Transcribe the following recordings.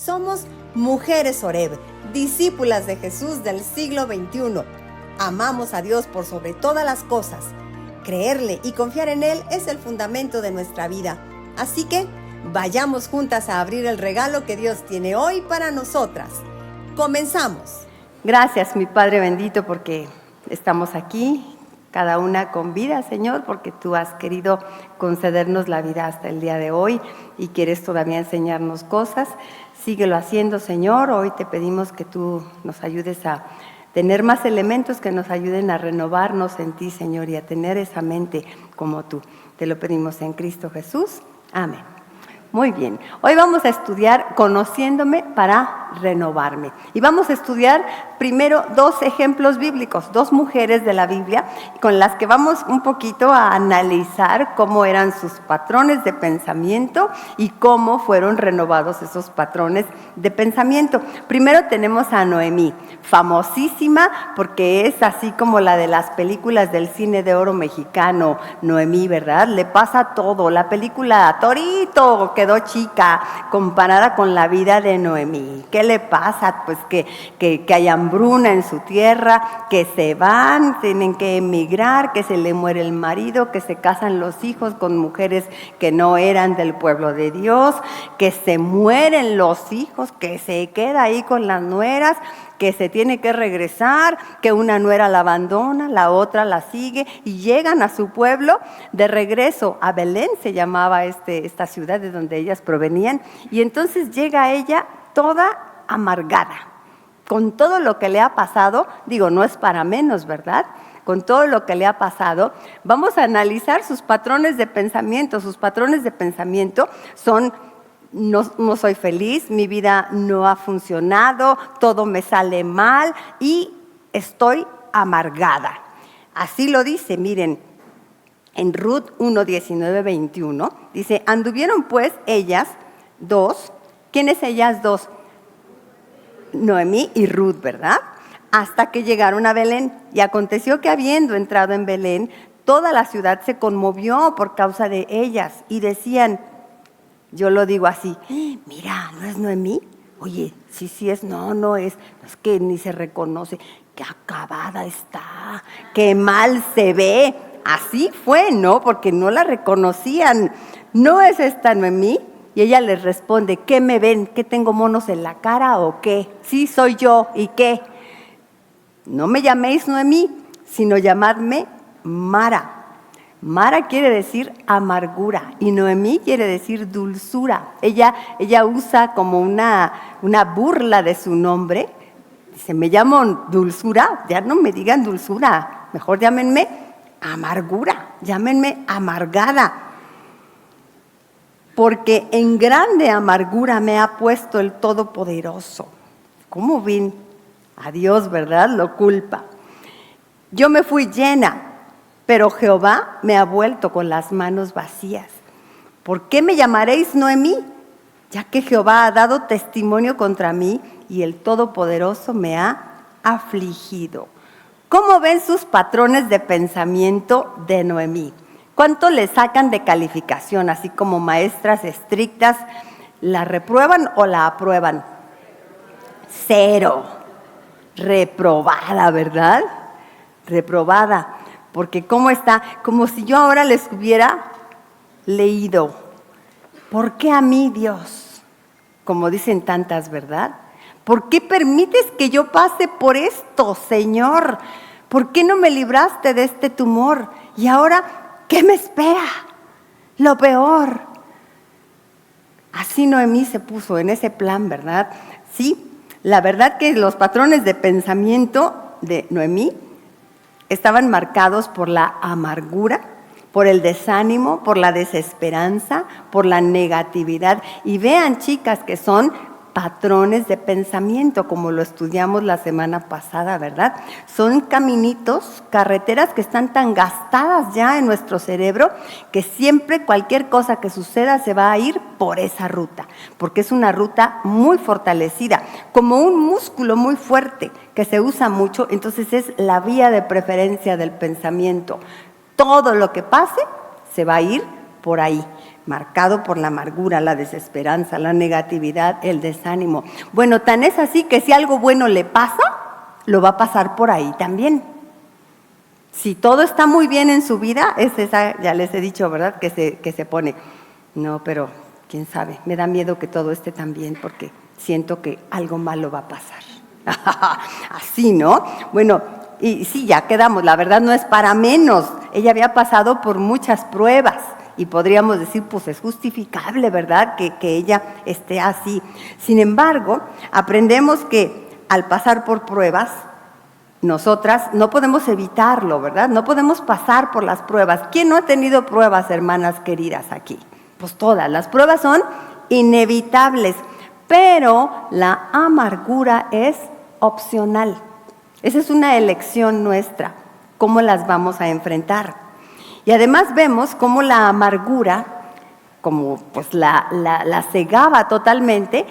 Somos Mujeres Oreb, discípulas de Jesús del siglo XXI. Amamos a Dios por sobre todas las cosas. Creerle y confiar en Él es el fundamento de nuestra vida. Así que vayamos juntas a abrir el regalo que Dios tiene hoy para nosotras. Comenzamos. Gracias, mi Padre bendito, porque estamos aquí, cada una con vida, Señor, porque Tú has querido concedernos la vida hasta el día de hoy y quieres todavía enseñarnos cosas. Síguelo haciendo, Señor. Hoy te pedimos que Tú nos ayudes a tener más elementos que nos ayuden a renovarnos en Ti, Señor, y a tener esa mente como Tú. Te lo pedimos en Cristo Jesús. Amén. Muy bien, hoy vamos a estudiar Conociéndome para renovarme. Y vamos a estudiar primero dos ejemplos bíblicos, dos mujeres de la Biblia, con las que vamos un poquito a analizar cómo eran sus patrones de pensamiento y cómo fueron renovados esos patrones de pensamiento. Primero tenemos a Noemí, famosísima porque es así como la de las películas del cine de oro mexicano, Noemí, ¿verdad? Le pasa todo, la película Torito quedó chica comparada con la vida de Noemí. ¿Qué le pasa? Pues que hay hambruna en su tierra, que se van, tienen que emigrar, que se le muere el marido, que se casan los hijos con mujeres que no eran del pueblo de Dios, que se mueren los hijos, que se queda ahí con las nueras, que se tiene que regresar, que una nuera la abandona, la otra la sigue y llegan a su pueblo de regreso. A Belén se llamaba esta ciudad de donde ellas provenían, y entonces llega ella toda amargada, con todo lo que le ha pasado. Digo, no es para menos, ¿verdad? Con todo lo que le ha pasado, vamos a analizar sus patrones de pensamiento. Sus patrones de pensamiento son: no soy feliz, mi vida no ha funcionado, todo me sale mal y estoy amargada. Así lo dice, miren, en Ruth 1, 19, 21, dice: anduvieron pues ellas dos. ¿Quiénes ellas dos? Noemí y Ruth, ¿verdad? Hasta que llegaron a Belén. Y aconteció que habiendo entrado en Belén, toda la ciudad se conmovió por causa de ellas y decían, yo lo digo así, mira, ¿no es Noemí? Oye, sí es, no es que ni se reconoce, qué acabada está, qué mal se ve. Así fue, ¿no? Porque no la reconocían. ¿No es esta Noemí? Y ella les responde, ¿qué me ven? ¿Qué tengo monos en la cara o qué? Sí, soy yo, ¿y qué? No me llaméis Noemí, sino llamadme Mara. Mara quiere decir amargura y Noemí quiere decir dulzura. Ella usa como una burla de su nombre. Dice, me llamo dulzura, ya no me digan dulzura, mejor llámenme amargura, llámenme amargada. Porque en grande amargura me ha puesto el Todopoderoso. ¿Cómo ven? A Dios, ¿verdad? Lo culpa. Yo me fui llena, pero Jehová me ha vuelto con las manos vacías. ¿Por qué me llamaréis Noemí? Ya que Jehová ha dado testimonio contra mí y el Todopoderoso me ha afligido. ¿Cómo ven sus patrones de pensamiento de Noemí? ¿Cuánto le sacan de calificación? Así como maestras estrictas, ¿la reprueban o la aprueban? 0. Reprobada, ¿verdad? Reprobada. Porque ¿cómo está? Como si yo ahora les hubiera leído. ¿Por qué a mí, Dios? Como dicen tantas, ¿verdad? ¿Por qué permites que yo pase por esto, Señor? ¿Por qué no me libraste de este tumor? Y ahora, ¿qué me espera? Lo peor. Así Noemí se puso en ese plan, ¿verdad? Sí, la verdad que los patrones de pensamiento de Noemí estaban marcados por la amargura, por el desánimo, por la desesperanza, por la negatividad. Y vean, chicas, que son patrones de pensamiento, como lo estudiamos la semana pasada, ¿verdad? Son caminitos, carreteras que están tan gastadas ya en nuestro cerebro que siempre cualquier cosa que suceda se va a ir por esa ruta, porque es una ruta muy fortalecida, como un músculo muy fuerte que se usa mucho. Entonces es la vía de preferencia del pensamiento. Todo lo que pase se va a ir por ahí. marcado por la amargura, la desesperanza, la negatividad, el desánimo. Bueno, tan es así que si algo bueno le pasa, lo va a pasar por ahí también. Si todo está muy bien en su vida, es esa, ya les he dicho, ¿verdad?, que se pone, no, pero quién sabe, me da miedo que todo esté tan bien porque siento que algo malo va a pasar. Así, ¿no? Bueno, y sí, ya quedamos, la verdad no es para menos. Ella había pasado por muchas pruebas y podríamos decir, pues es justificable, ¿verdad?, que ella esté así. Sin embargo, aprendemos que al pasar por pruebas, nosotras no podemos evitarlo, ¿verdad? No podemos pasar por las pruebas. ¿Quién no ha tenido pruebas, hermanas queridas, aquí? Pues todas. Las pruebas son inevitables, pero la amargura es opcional. Esa es una elección nuestra, cómo las vamos a enfrentar. Y además vemos cómo la amargura, como pues la cegaba totalmente,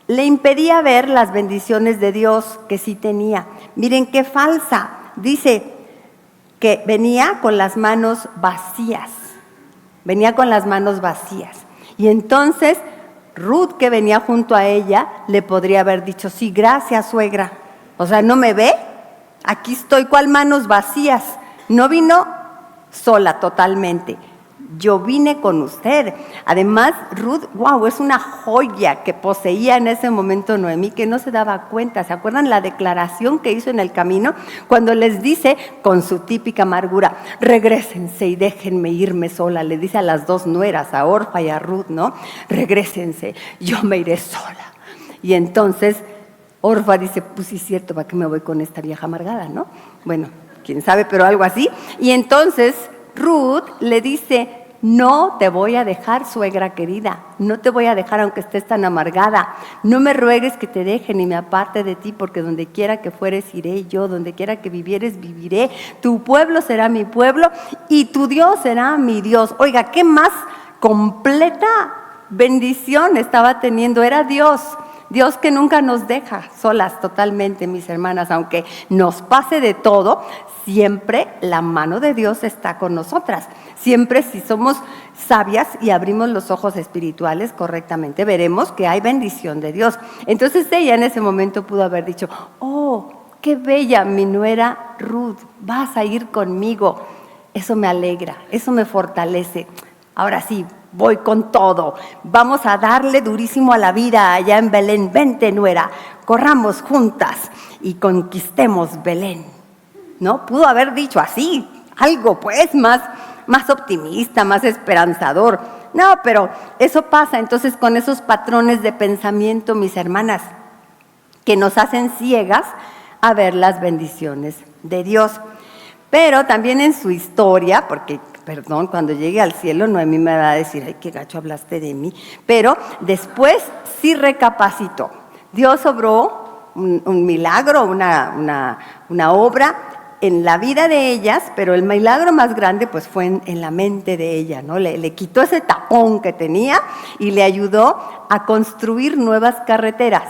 le impedía ver las bendiciones de Dios que sí tenía. Miren qué falsa. Dice que venía con las manos vacías. Venía con las manos vacías. Y entonces Ruth, que venía junto a ella, le podría haber dicho, sí, gracias, suegra. O sea, ¿no me ve? Aquí estoy, ¿cuál manos vacías? No vino sola totalmente. Yo vine con usted. Además, Ruth, wow, es una joya que poseía en ese momento Noemí, que no se daba cuenta. ¿Se acuerdan la declaración que hizo en el camino? Cuando les dice, con su típica amargura, regrésense y déjenme irme sola. Le dice a las dos nueras, a Orfa y a Ruth, ¿no? Regrésense, yo me iré sola. Y entonces Orfa dice, pues sí es cierto, ¿para qué me voy con esta vieja amargada, no? Bueno, quién sabe, pero algo así. Y entonces Ruth le dice, no te voy a dejar, suegra querida, no te voy a dejar aunque estés tan amargada, no me ruegues que te deje ni me aparte de ti, porque donde quiera que fueres iré yo, donde quiera que vivieres viviré, tu pueblo será mi pueblo y tu Dios será mi Dios. Oiga, ¿qué más completa bendición estaba teniendo? Era Dios. Dios que nunca nos deja solas totalmente, mis hermanas, aunque nos pase de todo, siempre la mano de Dios está con nosotras. Siempre, si somos sabias y abrimos los ojos espirituales correctamente, veremos que hay bendición de Dios. Entonces ella en ese momento pudo haber dicho, oh, qué bella mi nuera Ruth, vas a ir conmigo. Eso me alegra, eso me fortalece. Ahora sí, voy con todo. Vamos a darle durísimo a la vida allá en Belén. Vente, nuera, corramos juntas y conquistemos Belén. ¿No? Pudo haber dicho así, algo pues más optimista, más esperanzador. No, pero eso pasa entonces con esos patrones de pensamiento, mis hermanas, que nos hacen ciegas a ver las bendiciones de Dios. Pero también en su historia, porque perdón, cuando llegue al cielo Noemí me va a decir, ay, qué gacho hablaste de mí, pero después sí recapacitó. Dios obró un milagro, una obra en la vida de ellas, pero el milagro más grande pues fue en la mente de ella, ¿no? Le quitó ese tapón que tenía y le ayudó a construir nuevas carreteras,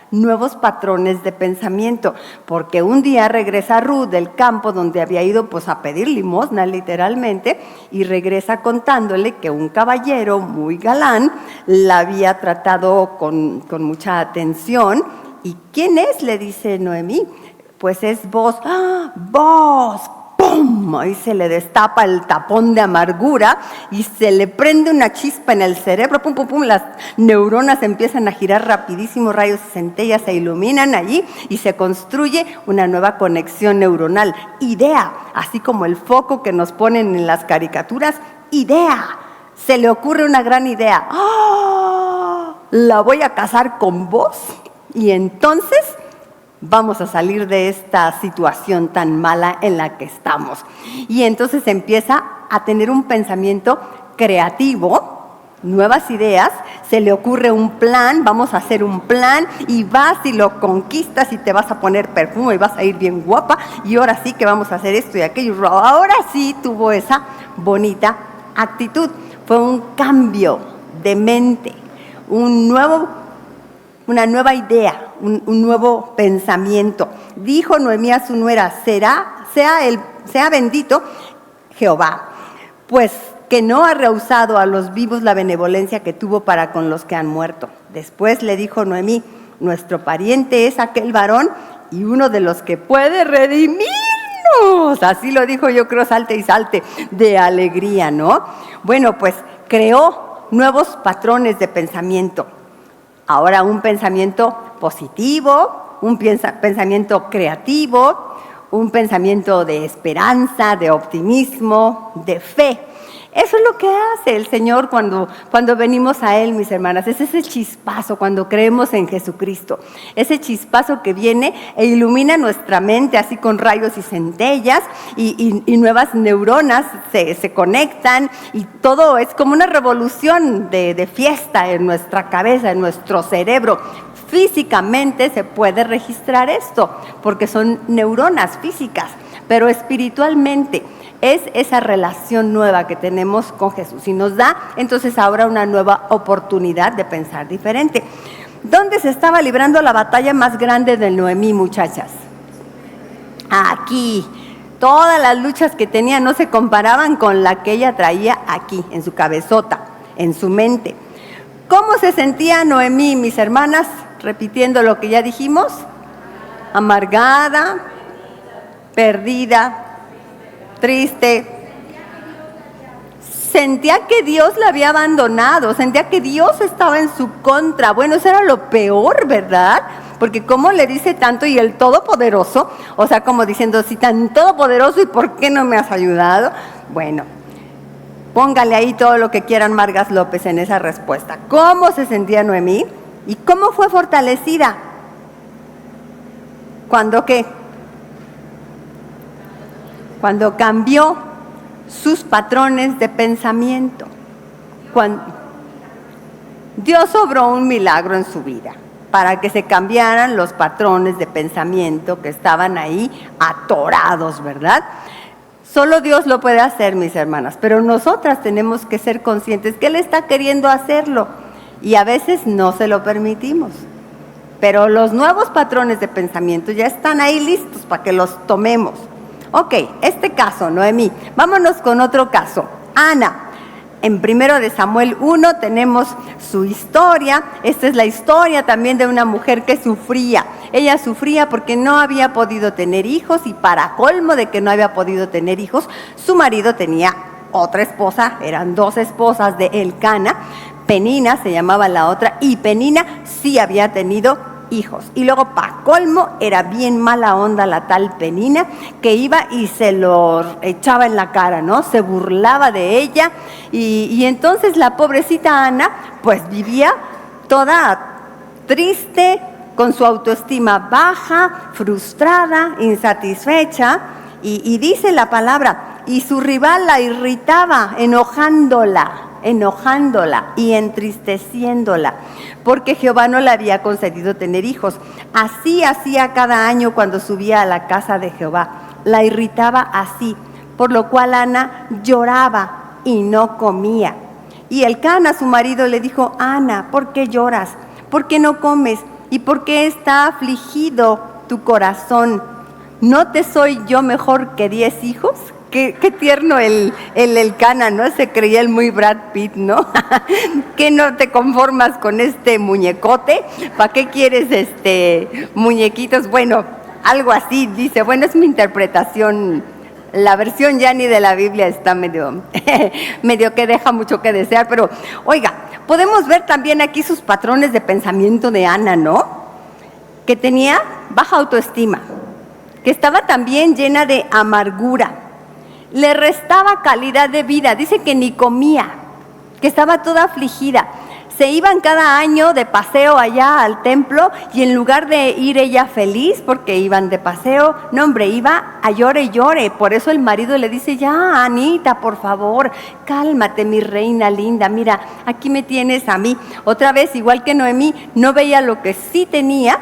nuevos patrones de pensamiento, porque un día regresa Ruth del campo donde había ido pues a pedir limosna literalmente, y regresa contándole que un caballero muy galán la había tratado con mucha atención. ¿Y quién es?, le dice Noemí. Pues es vos. ¡Ah, vos! ¡Pum! Ahí se le destapa el tapón de amargura y se le prende una chispa en el cerebro. ¡Pum, pum, pum! Las neuronas empiezan a girar rapidísimo, rayos y centellas se iluminan allí y se construye una nueva conexión neuronal. Idea, así como el foco que nos ponen en las caricaturas. Idea, se le ocurre una gran idea. ¡Ah! La voy a casar con vos y entonces vamos a salir de esta situación tan mala en la que estamos. Y entonces empieza a tener un pensamiento creativo, nuevas ideas, se le ocurre un plan, vamos a hacer un plan, y vas y lo conquistas y te vas a poner perfume y vas a ir bien guapa, y ahora sí que vamos a hacer esto y aquello. Ahora sí tuvo esa bonita actitud. Fue un cambio de mente, una nueva idea, un nuevo pensamiento. Dijo Noemí a su nuera, sea bendito Jehová, pues que no ha rehusado a los vivos la benevolencia que tuvo para con los que han muerto. Después le dijo Noemí: nuestro pariente es aquel varón y uno de los que puede redimirnos. Así lo dijo, yo creo, salte y salte de alegría, ¿no? Bueno, pues creó nuevos patrones de pensamiento. Ahora un pensamiento positivo, un pensamiento creativo, un pensamiento de esperanza, de optimismo, de fe. Eso es lo que hace el Señor cuando venimos a Él, mis hermanas. Es ese chispazo cuando creemos en Jesucristo. Ese chispazo que viene e ilumina nuestra mente así con rayos y centellas y nuevas neuronas se conectan y todo es como una revolución de fiesta en nuestra cabeza, en nuestro cerebro. Físicamente se puede registrar esto porque son neuronas físicas, pero espiritualmente es esa relación nueva que tenemos con Jesús y nos da entonces ahora una nueva oportunidad de pensar diferente. ¿Dónde se estaba librando la batalla más grande de Noemí, muchachas? Aquí. Todas las luchas que tenía no se comparaban con la que ella traía aquí, en su cabezota, en su mente. ¿Cómo se sentía Noemí, mis hermanas? Repitiendo lo que ya dijimos: amargada, perdida, triste. Sentía que Dios la había abandonado, sentía que Dios estaba en su contra. Bueno, eso era lo peor, ¿verdad? Porque cómo le dice tanto, y el Todopoderoso, o sea, como diciendo, si tan todopoderoso, ¿y por qué no me has ayudado? Bueno, póngale ahí todo lo que quieran Margas López en esa respuesta. ¿Cómo se sentía Noemí? ¿Y cómo fue fortalecida? ¿Cuándo qué? Cuando cambió sus patrones de pensamiento. Cuando Dios obró un milagro en su vida para que se cambiaran los patrones de pensamiento que estaban ahí atorados, ¿verdad? Solo Dios lo puede hacer, mis hermanas, pero nosotras tenemos que ser conscientes que Él está queriendo hacerlo y a veces no se lo permitimos. Pero los nuevos patrones de pensamiento ya están ahí listos para que los tomemos. Ok, este caso, Noemí. Vámonos con otro caso. Ana. En 1 de Samuel 1 tenemos su historia. Esta es la historia también de una mujer que sufría. Ella sufría porque no había podido tener hijos y para colmo de que no había podido tener hijos, su marido tenía otra esposa, eran 2 esposas de Elcana. Penina se llamaba la otra y Penina sí había tenido hijos. Y luego, para colmo, era bien mala onda la tal Penina, que iba y se lo echaba en la cara, ¿no? Se burlaba de ella y entonces la pobrecita Ana, pues vivía toda triste, con su autoestima baja, frustrada, insatisfecha, y dice la palabra, y su rival la irritaba, enojándola y entristeciéndola, porque Jehová no le había concedido tener hijos. Así hacía cada año cuando subía a la casa de Jehová, la irritaba así, por lo cual Ana lloraba y no comía. Y Elcana, su marido, le dijo: Ana, ¿por qué lloras? ¿Por qué no comes? ¿Y por qué está afligido tu corazón? ¿No te soy yo mejor que 10 hijos? Qué tierno el Elcana, ¿no? Se creía el muy Brad Pitt, ¿no? ¿Qué no te conformas con este muñecote? ¿Para qué quieres muñequitos? Bueno, algo así dice. Bueno, es mi interpretación. La versión ya ni de la Biblia está medio que deja mucho que desear, pero oiga, podemos ver también aquí sus patrones de pensamiento de Ana, ¿no? Que tenía baja autoestima, que estaba también llena de amargura, le restaba calidad de vida, dice que ni comía, que estaba toda afligida. Se iban cada año de paseo allá al templo y en lugar de ir ella feliz porque iban de paseo, no hombre, iba a llore y llore. Por eso el marido le dice: ya, Anita, por favor, cálmate, mi reina linda, mira, aquí me tienes a mí. Otra vez, igual que Noemí, no veía lo que sí tenía,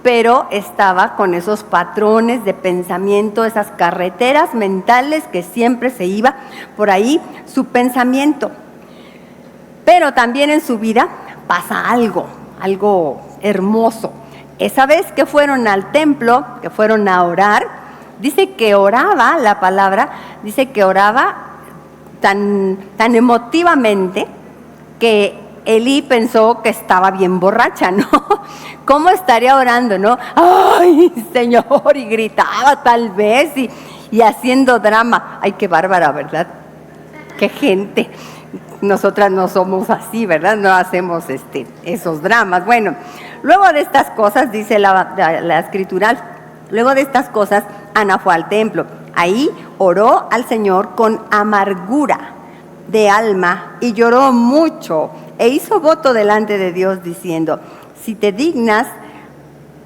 pero estaba con esos patrones de pensamiento, esas carreteras mentales que siempre se iba por ahí su pensamiento. Pero también en su vida pasa algo hermoso. Esa vez que fueron al templo, que fueron a orar, dice que oraba, la palabra, dice que oraba tan emotivamente que Elí pensó que estaba bien borracha, ¿no? ¿Cómo estaría orando, no? ¡Ay, Señor! Y gritaba tal vez y haciendo drama. ¡Ay, qué bárbara!, ¿verdad? ¡Qué gente! Nosotras no somos así, ¿verdad? No hacemos esos dramas. Bueno, luego de estas cosas, dice la Escritura, luego de estas cosas, Ana fue al templo. Ahí oró al Señor con amargura de alma y lloró mucho e hizo voto delante de Dios diciendo: si te dignas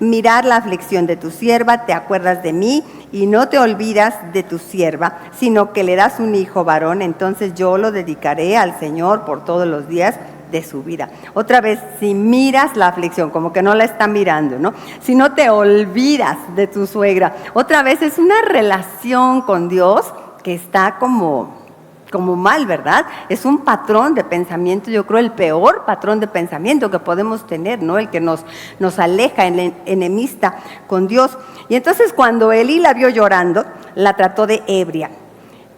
mirar la aflicción de tu sierva, te acuerdas de mí y no te olvidas de tu sierva, sino que le das un hijo varón, entonces yo lo dedicaré al Señor por todos los días de su vida. Otra vez, si miras la aflicción, como que no la está mirando, ¿no? Si no te olvidas de tu suegra. Otra vez es una relación con Dios que está como mal, ¿verdad? Es un patrón de pensamiento, yo creo el peor patrón de pensamiento que podemos tener, ¿no? El que nos aleja, el enemista con Dios. Y entonces cuando Elí la vio llorando, la trató de ebria.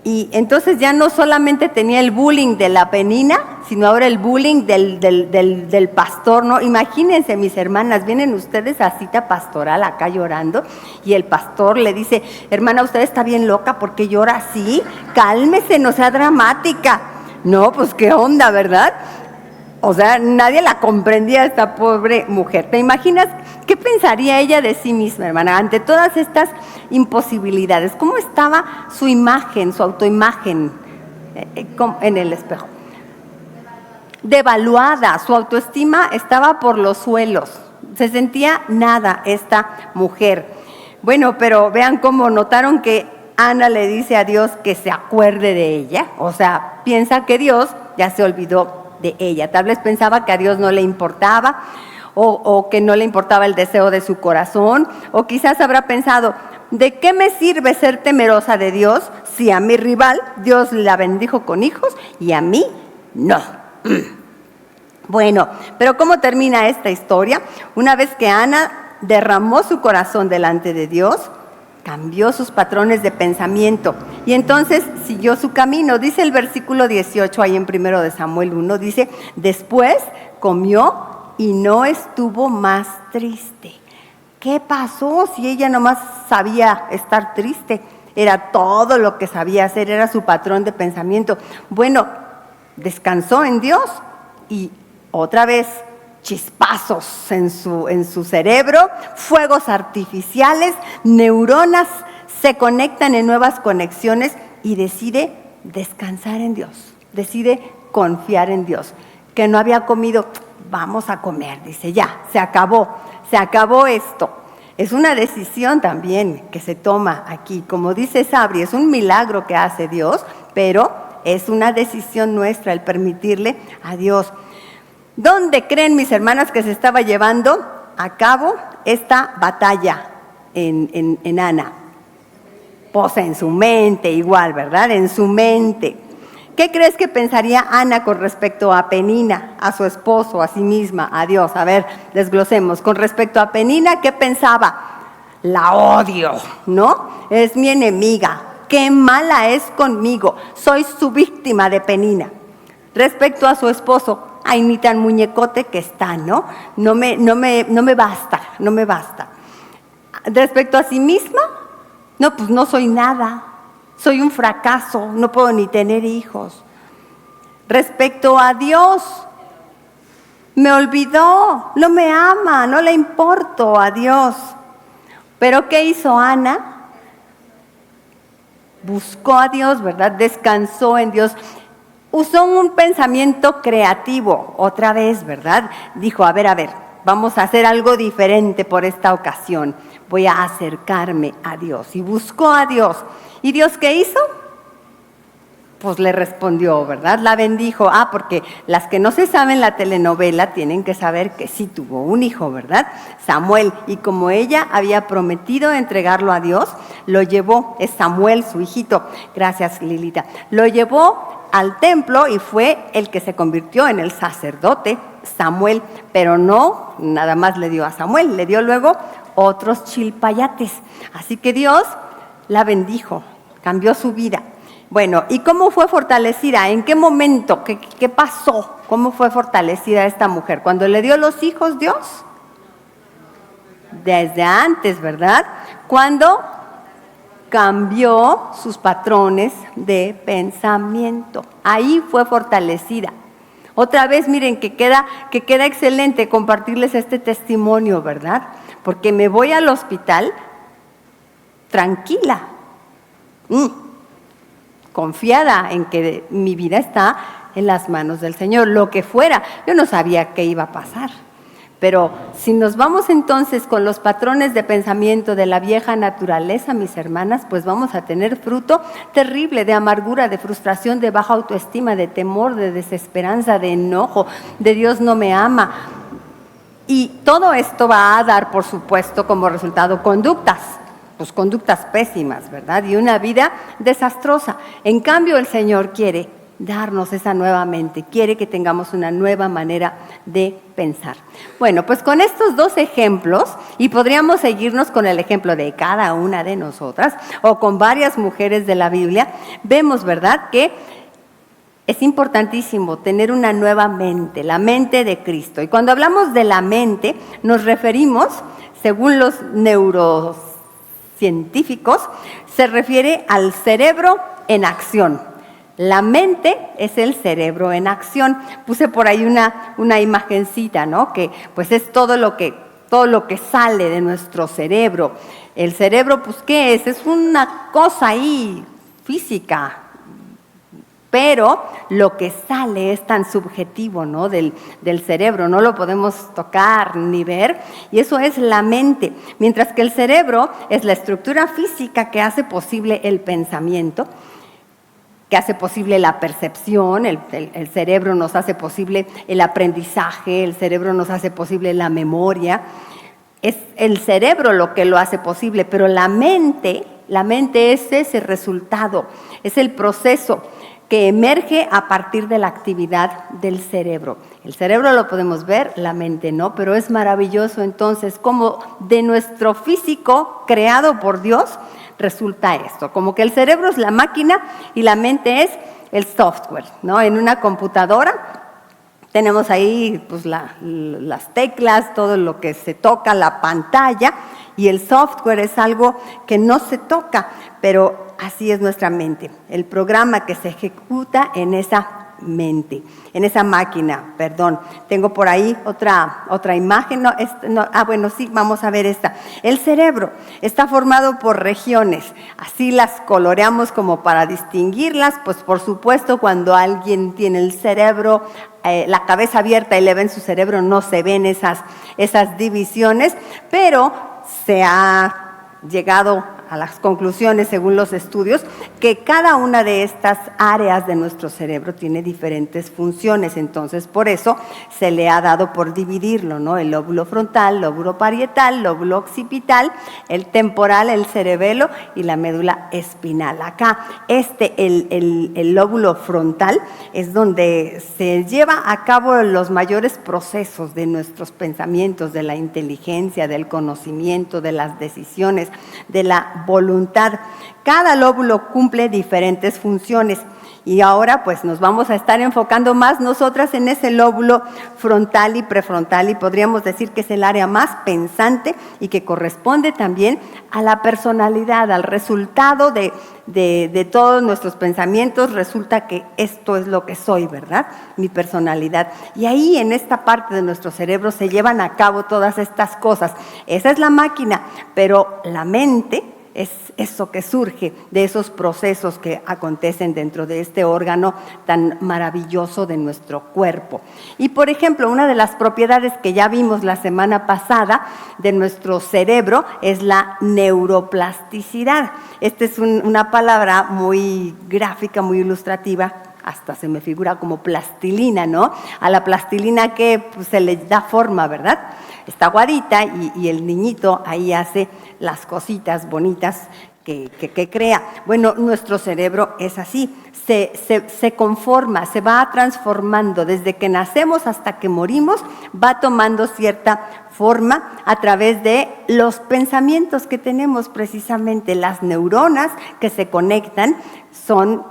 Y entonces ya no solamente tenía el bullying de la Penina, sino ahora el bullying del pastor, ¿no? Imagínense, mis hermanas, vienen ustedes a cita pastoral acá llorando y el pastor le dice: hermana, usted está bien loca, ¿por qué llora así? Cálmese, no sea dramática. No, pues qué onda, ¿verdad? O sea, nadie la comprendía, esta pobre mujer. ¿Te imaginas qué pensaría ella de sí misma, hermana, ante todas estas imposibilidades? ¿Cómo estaba su imagen, su autoimagen en el espejo? Devaluada, su autoestima estaba por los suelos. Se sentía nada esta mujer. Bueno, pero vean cómo notaron que Ana le dice a Dios que se acuerde de ella. O sea, piensa que Dios ya se olvidó de ella. Tal vez pensaba que a Dios no le importaba o que no le importaba el deseo de su corazón, o quizás habrá pensado: ¿de qué me sirve ser temerosa de Dios si a mi rival Dios la bendijo con hijos y a mí no? Bueno, pero ¿cómo termina esta historia? Una vez que Ana derramó su corazón delante de Dios, cambió sus patrones de pensamiento y entonces siguió su camino. Dice el versículo 18 ahí en 1 Samuel 1, dice: después comió y no estuvo más triste. ¿Qué pasó si ella nomás sabía estar triste? Era todo lo que sabía hacer, era su patrón de pensamiento. Bueno, descansó en Dios y otra vez chispazos en su cerebro, fuegos artificiales, neuronas se conectan en nuevas conexiones y decide descansar en Dios, decide confiar en Dios. Que no había comido, vamos a comer, dice, ya, se acabó esto. Es una decisión también que se toma aquí, como dice Sabri, es un milagro que hace Dios, pero es una decisión nuestra el permitirle a Dios. ¿Dónde creen, mis hermanas, que se estaba llevando a cabo esta batalla en Ana? Pues en su mente igual, ¿verdad? En su mente. ¿Qué crees que pensaría Ana con respecto a Penina, a su esposo, a sí misma, a Dios? A ver, desglosemos. Con respecto a Penina, ¿qué pensaba? La odio, ¿no? Es mi enemiga. Qué mala es conmigo. Soy su víctima de Penina. Respecto a su esposo, ay, ni tan muñecote que está, ¿no? No me basta. Respecto a sí misma, no, pues no soy nada, soy un fracaso, no puedo ni tener hijos. Respecto a Dios, me olvidó, no me ama, no le importo a Dios. Pero ¿qué hizo Ana? Buscó a Dios, ¿verdad? Descansó en Dios. Usó un pensamiento creativo, otra vez, ¿verdad? Dijo, a ver, vamos a hacer algo diferente por esta ocasión. Voy a acercarme a Dios. Y buscó a Dios. ¿Y Dios qué hizo? Pues le respondió, ¿verdad? La bendijo. Porque las que no se saben la telenovela tienen que saber que sí tuvo un hijo, ¿verdad? Samuel. Y como ella había prometido entregarlo a Dios, lo llevó, es Samuel, su hijito. Gracias, Lilita. Lo llevó al templo y fue el que se convirtió en el sacerdote, Samuel, pero no nada más le dio a Samuel, le dio luego otros chilpayates. Así que Dios la bendijo, cambió su vida. Bueno, ¿y cómo fue fortalecida? ¿En qué momento? ¿Qué pasó? ¿Cómo fue fortalecida esta mujer? ¿Cuando le dio los hijos Dios? Desde antes, ¿verdad? Cuando cambió sus patrones de pensamiento. Ahí fue fortalecida. Otra vez, miren, que queda excelente compartirles este testimonio, ¿verdad? Porque me voy al hospital tranquila, confiada en que mi vida está en las manos del Señor, lo que fuera. Yo no sabía qué iba a pasar. Pero si nos vamos entonces con los patrones de pensamiento de la vieja naturaleza, mis hermanas, pues vamos a tener fruto terrible de amargura, de frustración, de baja autoestima, de temor, de desesperanza, de enojo, de Dios no me ama. Y todo esto va a dar, por supuesto, como resultado conductas pésimas, ¿verdad? Y una vida desastrosa. En cambio, el Señor quiere darnos esa nueva mente, quiere que tengamos una nueva manera de pensar. Bueno, pues con estos dos ejemplos, y podríamos seguirnos con el ejemplo de cada una de nosotras, o con varias mujeres de la Biblia, vemos, ¿verdad?, que es importantísimo tener una nueva mente, la mente de Cristo. Y cuando hablamos de la mente, nos referimos, según los neurocientíficos, se refiere al cerebro en acción. La mente es el cerebro en acción. Puse por ahí una imagencita, ¿no? Que pues es todo lo que sale de nuestro cerebro. El cerebro, pues, ¿qué es? Es una cosa ahí física, pero lo que sale es tan subjetivo, ¿no?, del cerebro, no lo podemos tocar ni ver, y eso es la mente. Mientras que el cerebro es la estructura física que hace posible el pensamiento, que hace posible la percepción, el cerebro nos hace posible el aprendizaje, el cerebro nos hace posible la memoria. Es el cerebro lo que lo hace posible, pero la mente es ese resultado, es el proceso que emerge a partir de la actividad del cerebro. El cerebro lo podemos ver, la mente no, pero es maravilloso entonces cómo de nuestro físico creado por Dios resulta esto, como que el cerebro es la máquina y la mente es el software, ¿no? En una computadora tenemos ahí pues las teclas, todo lo que se toca, la pantalla, y el software es algo que no se toca, pero así es nuestra mente, el programa que se ejecuta en esa mente, en esa máquina, perdón. Tengo por ahí otra imagen, bueno, sí, vamos a ver esta. El cerebro está formado por regiones, así las coloreamos como para distinguirlas, pues por supuesto cuando alguien tiene el cerebro, la cabeza abierta y le ven su cerebro, no se ven esas divisiones, pero se ha llegado a las conclusiones, según los estudios, que cada una de estas áreas de nuestro cerebro tiene diferentes funciones. Entonces, por eso se le ha dado por dividirlo, ¿no? El lóbulo frontal, lóbulo parietal, lóbulo occipital, el temporal, el cerebelo y la médula espinal. Acá, el lóbulo frontal es donde se lleva a cabo los mayores procesos de nuestros pensamientos, de la inteligencia, del conocimiento, de las decisiones, de la voluntad. Cada lóbulo cumple diferentes funciones y ahora pues nos vamos a estar enfocando más nosotras en ese lóbulo frontal y prefrontal, y podríamos decir que es el área más pensante y que corresponde también a la personalidad, al resultado de todos nuestros pensamientos. Resulta que esto es lo que soy, ¿verdad? Mi personalidad. Y ahí en esta parte de nuestro cerebro se llevan a cabo todas estas cosas. Esa es la máquina, pero la mente es eso que surge de esos procesos que acontecen dentro de este órgano tan maravilloso de nuestro cuerpo. Y por ejemplo, una de las propiedades que ya vimos la semana pasada de nuestro cerebro es la neuroplasticidad. Esta es una palabra muy gráfica, muy ilustrativa. Hasta se me figura como plastilina, ¿no? A la plastilina que pues, se le da forma, ¿verdad? Está aguadita y el niñito ahí hace las cositas bonitas que crea. Bueno, nuestro cerebro es así, se conforma, se va transformando. Desde que nacemos hasta que morimos, va tomando cierta forma a través de los pensamientos que tenemos. Precisamente las neuronas que se conectan son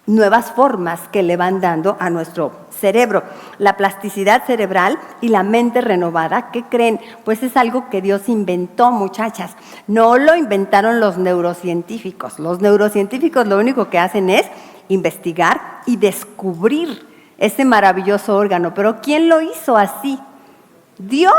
nuevas formas que le van dando a nuestro cerebro. La plasticidad cerebral y la mente renovada, ¿qué creen? Pues es algo que Dios inventó, muchachas. No lo inventaron los neurocientíficos. Los neurocientíficos lo único que hacen es investigar y descubrir ese maravilloso órgano. Pero ¿quién lo hizo así? Dios.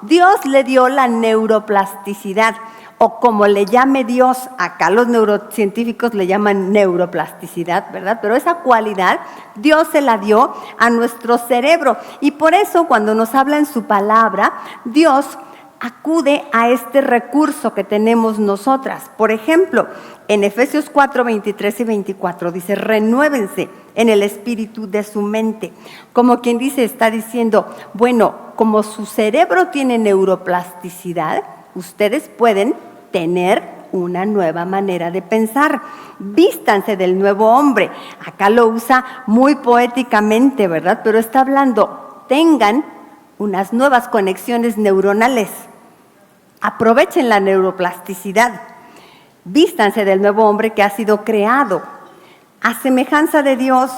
Dios le dio la neuroplasticidad, o como le llame Dios, acá los neurocientíficos le llaman neuroplasticidad, ¿verdad? Pero esa cualidad Dios se la dio a nuestro cerebro, y por eso cuando nos habla en su palabra, Dios acude a este recurso que tenemos nosotras. Por ejemplo, en Efesios 4, 23 y 24 dice: renuévense en el espíritu de su mente. Como quien dice, está diciendo, bueno, como su cerebro tiene neuroplasticidad, ustedes pueden tener una nueva manera de pensar. Vístanse del nuevo hombre. Acá lo usa muy poéticamente, ¿verdad? Pero está hablando, tengan unas nuevas conexiones neuronales. Aprovechen la neuroplasticidad. Vístanse del nuevo hombre que ha sido creado a semejanza de Dios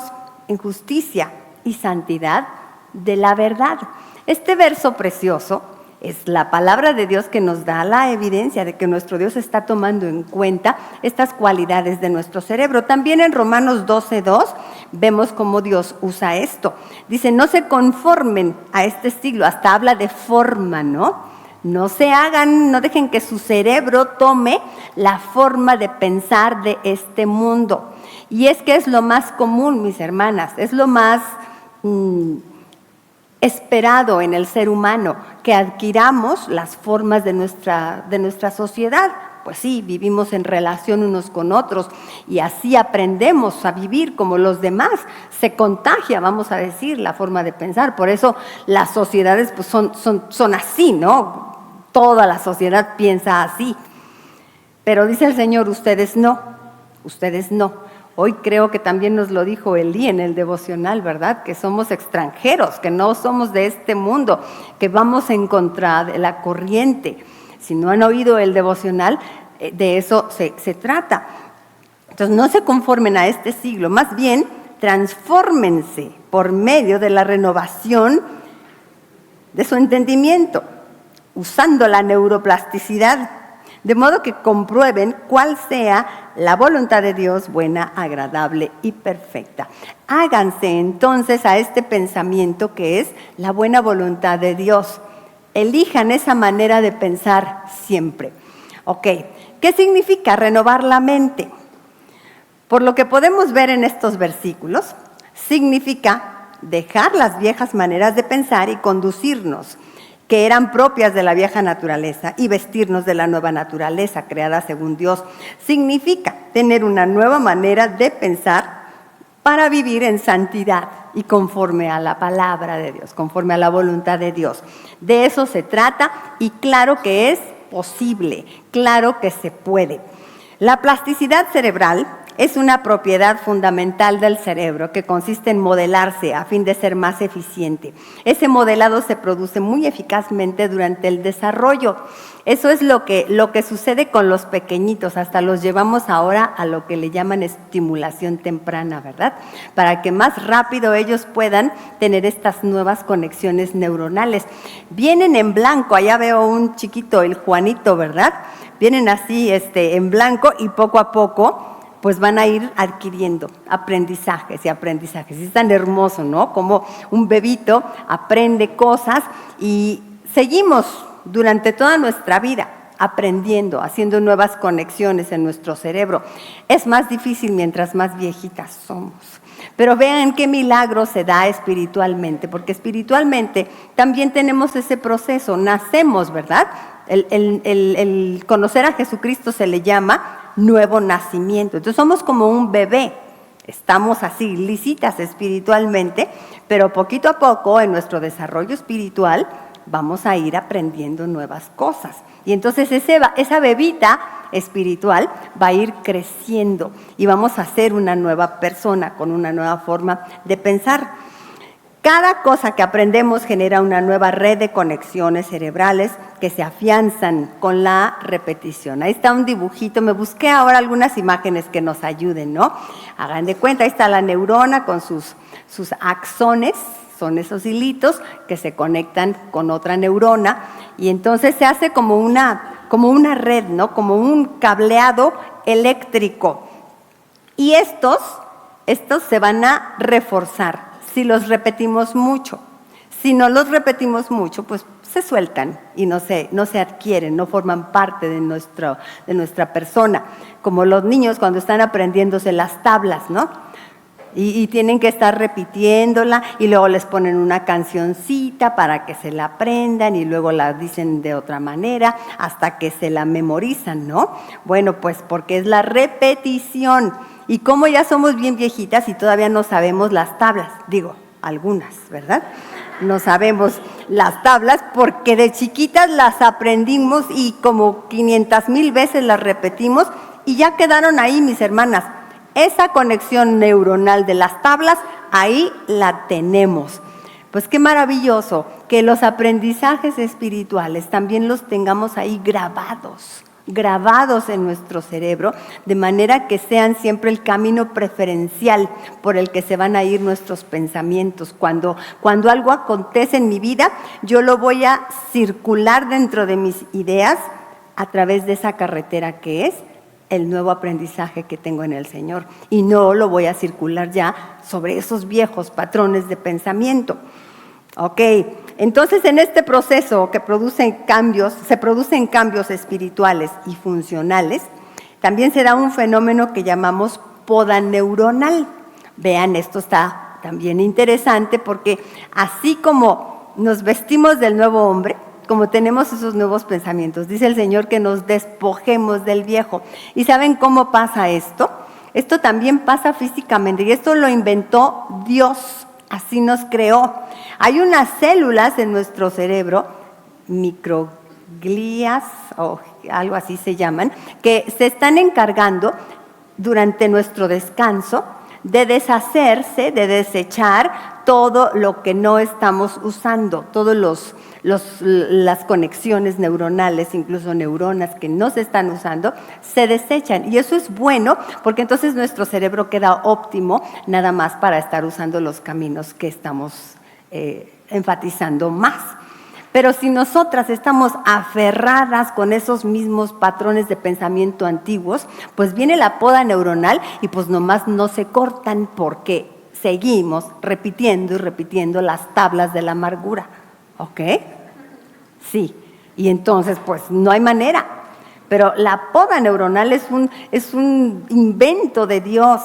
en justicia y santidad de la verdad. Este verso precioso es la palabra de Dios que nos da la evidencia de que nuestro Dios está tomando en cuenta estas cualidades de nuestro cerebro. También en Romanos 12:2 vemos cómo Dios usa esto. Dice, no se conformen a este siglo, hasta habla de forma, ¿no? No se hagan, no dejen que su cerebro tome la forma de pensar de este mundo. Y es que es lo más común, mis hermanas, es lo más esperado en el ser humano, que adquiramos las formas de nuestra sociedad. Pues sí, vivimos en relación unos con otros y así aprendemos a vivir como los demás. Se contagia, vamos a decir, la forma de pensar. Por eso las sociedades pues son así, ¿no? Toda la sociedad piensa así. Pero dice el Señor, ustedes no. Hoy creo que también nos lo dijo Elí en el devocional, ¿verdad? Que somos extranjeros, que no somos de este mundo, que vamos en contra de la corriente. Si no han oído el devocional, de eso se trata. Entonces no se conformen a este siglo, más bien transfórmense por medio de la renovación de su entendimiento, usando la neuroplasticidad, de modo que comprueben cuál sea la voluntad de Dios buena, agradable y perfecta. Háganse entonces a este pensamiento que es la buena voluntad de Dios. Elijan esa manera de pensar siempre. Ok, ¿qué significa renovar la mente? Por lo que podemos ver en estos versículos, significa dejar las viejas maneras de pensar y conducirnos, que eran propias de la vieja naturaleza, y vestirnos de la nueva naturaleza creada según Dios. Significa tener una nueva manera de pensar para vivir en santidad y conforme a la palabra de Dios, conforme a la voluntad de Dios. De eso se trata, y claro que es posible, claro que se puede. La plasticidad cerebral es una propiedad fundamental del cerebro que consiste en modelarse a fin de ser más eficiente. Ese modelado se produce muy eficazmente durante el desarrollo. Eso es lo que sucede con los pequeñitos, hasta los llevamos ahora a lo que le llaman estimulación temprana, ¿verdad? Para que más rápido ellos puedan tener estas nuevas conexiones neuronales. Vienen en blanco, allá veo un chiquito, el Juanito, ¿verdad? Vienen así en blanco y poco a poco pues van a ir adquiriendo aprendizajes y aprendizajes. Es tan hermoso, ¿no? Como un bebito aprende cosas y seguimos durante toda nuestra vida aprendiendo, haciendo nuevas conexiones en nuestro cerebro. Es más difícil mientras más viejitas somos. Pero vean qué milagro se da espiritualmente, porque espiritualmente también tenemos ese proceso. Nacemos, ¿verdad? El conocer a Jesucristo se le llama nuevo nacimiento. Entonces somos como un bebé, estamos así, lisitas espiritualmente, pero poquito a poco en nuestro desarrollo espiritual vamos a ir aprendiendo nuevas cosas. Y entonces esa bebita espiritual va a ir creciendo y vamos a ser una nueva persona con una nueva forma de pensar. Cada cosa que aprendemos genera una nueva red de conexiones cerebrales que se afianzan con la repetición. Ahí está un dibujito, me busqué ahora algunas imágenes que nos ayuden, ¿no? Hagan de cuenta, ahí está la neurona con sus axones, son esos hilitos que se conectan con otra neurona y entonces se hace como una red, ¿no? Como un cableado eléctrico. Y estos se van a reforzar si los repetimos mucho. Si no los repetimos mucho, pues se sueltan y no se adquieren, no forman parte de nuestra persona. Como los niños cuando están aprendiéndose las tablas, ¿no? Y tienen que estar repitiéndola y luego les ponen una cancioncita para que se la aprendan y luego la dicen de otra manera hasta que se la memorizan, ¿no? Bueno, pues porque es la repetición. Y como ya somos bien viejitas y todavía no sabemos las tablas, digo, algunas, ¿verdad? No sabemos las tablas porque de chiquitas las aprendimos y como 500,000 veces las repetimos y ya quedaron ahí, mis hermanas. Esa conexión neuronal de las tablas, ahí la tenemos. Pues qué maravilloso que los aprendizajes espirituales también los tengamos ahí grabados en nuestro cerebro, de manera que sean siempre el camino preferencial por el que se van a ir nuestros pensamientos. Cuando algo acontece en mi vida, yo lo voy a circular dentro de mis ideas a través de esa carretera que es el nuevo aprendizaje que tengo en el Señor. Y no lo voy a circular ya sobre esos viejos patrones de pensamiento. Ok, entonces en este proceso que se producen cambios espirituales y funcionales, también se da un fenómeno que llamamos poda neuronal. Vean, esto está también interesante porque así como nos vestimos del nuevo hombre, como tenemos esos nuevos pensamientos, dice el Señor que nos despojemos del viejo. ¿Y saben cómo pasa esto? Esto también pasa físicamente y esto lo inventó Dios, así nos creó. Hay unas células en nuestro cerebro, microglías o algo así se llaman, que se están encargando durante nuestro descanso de deshacerse, de desechar todo lo que no estamos usando, todos las conexiones neuronales, incluso neuronas que no se están usando, se desechan. Y eso es bueno porque entonces nuestro cerebro queda óptimo nada más para estar usando los caminos que estamos enfatizando más. Pero si nosotras estamos aferradas con esos mismos patrones de pensamiento antiguos, pues viene la poda neuronal y pues nomás no se cortan porque seguimos repitiendo y repitiendo las tablas de la amargura. ¿Ok? Sí. Y entonces pues no hay manera. Pero la poda neuronal es un invento de Dios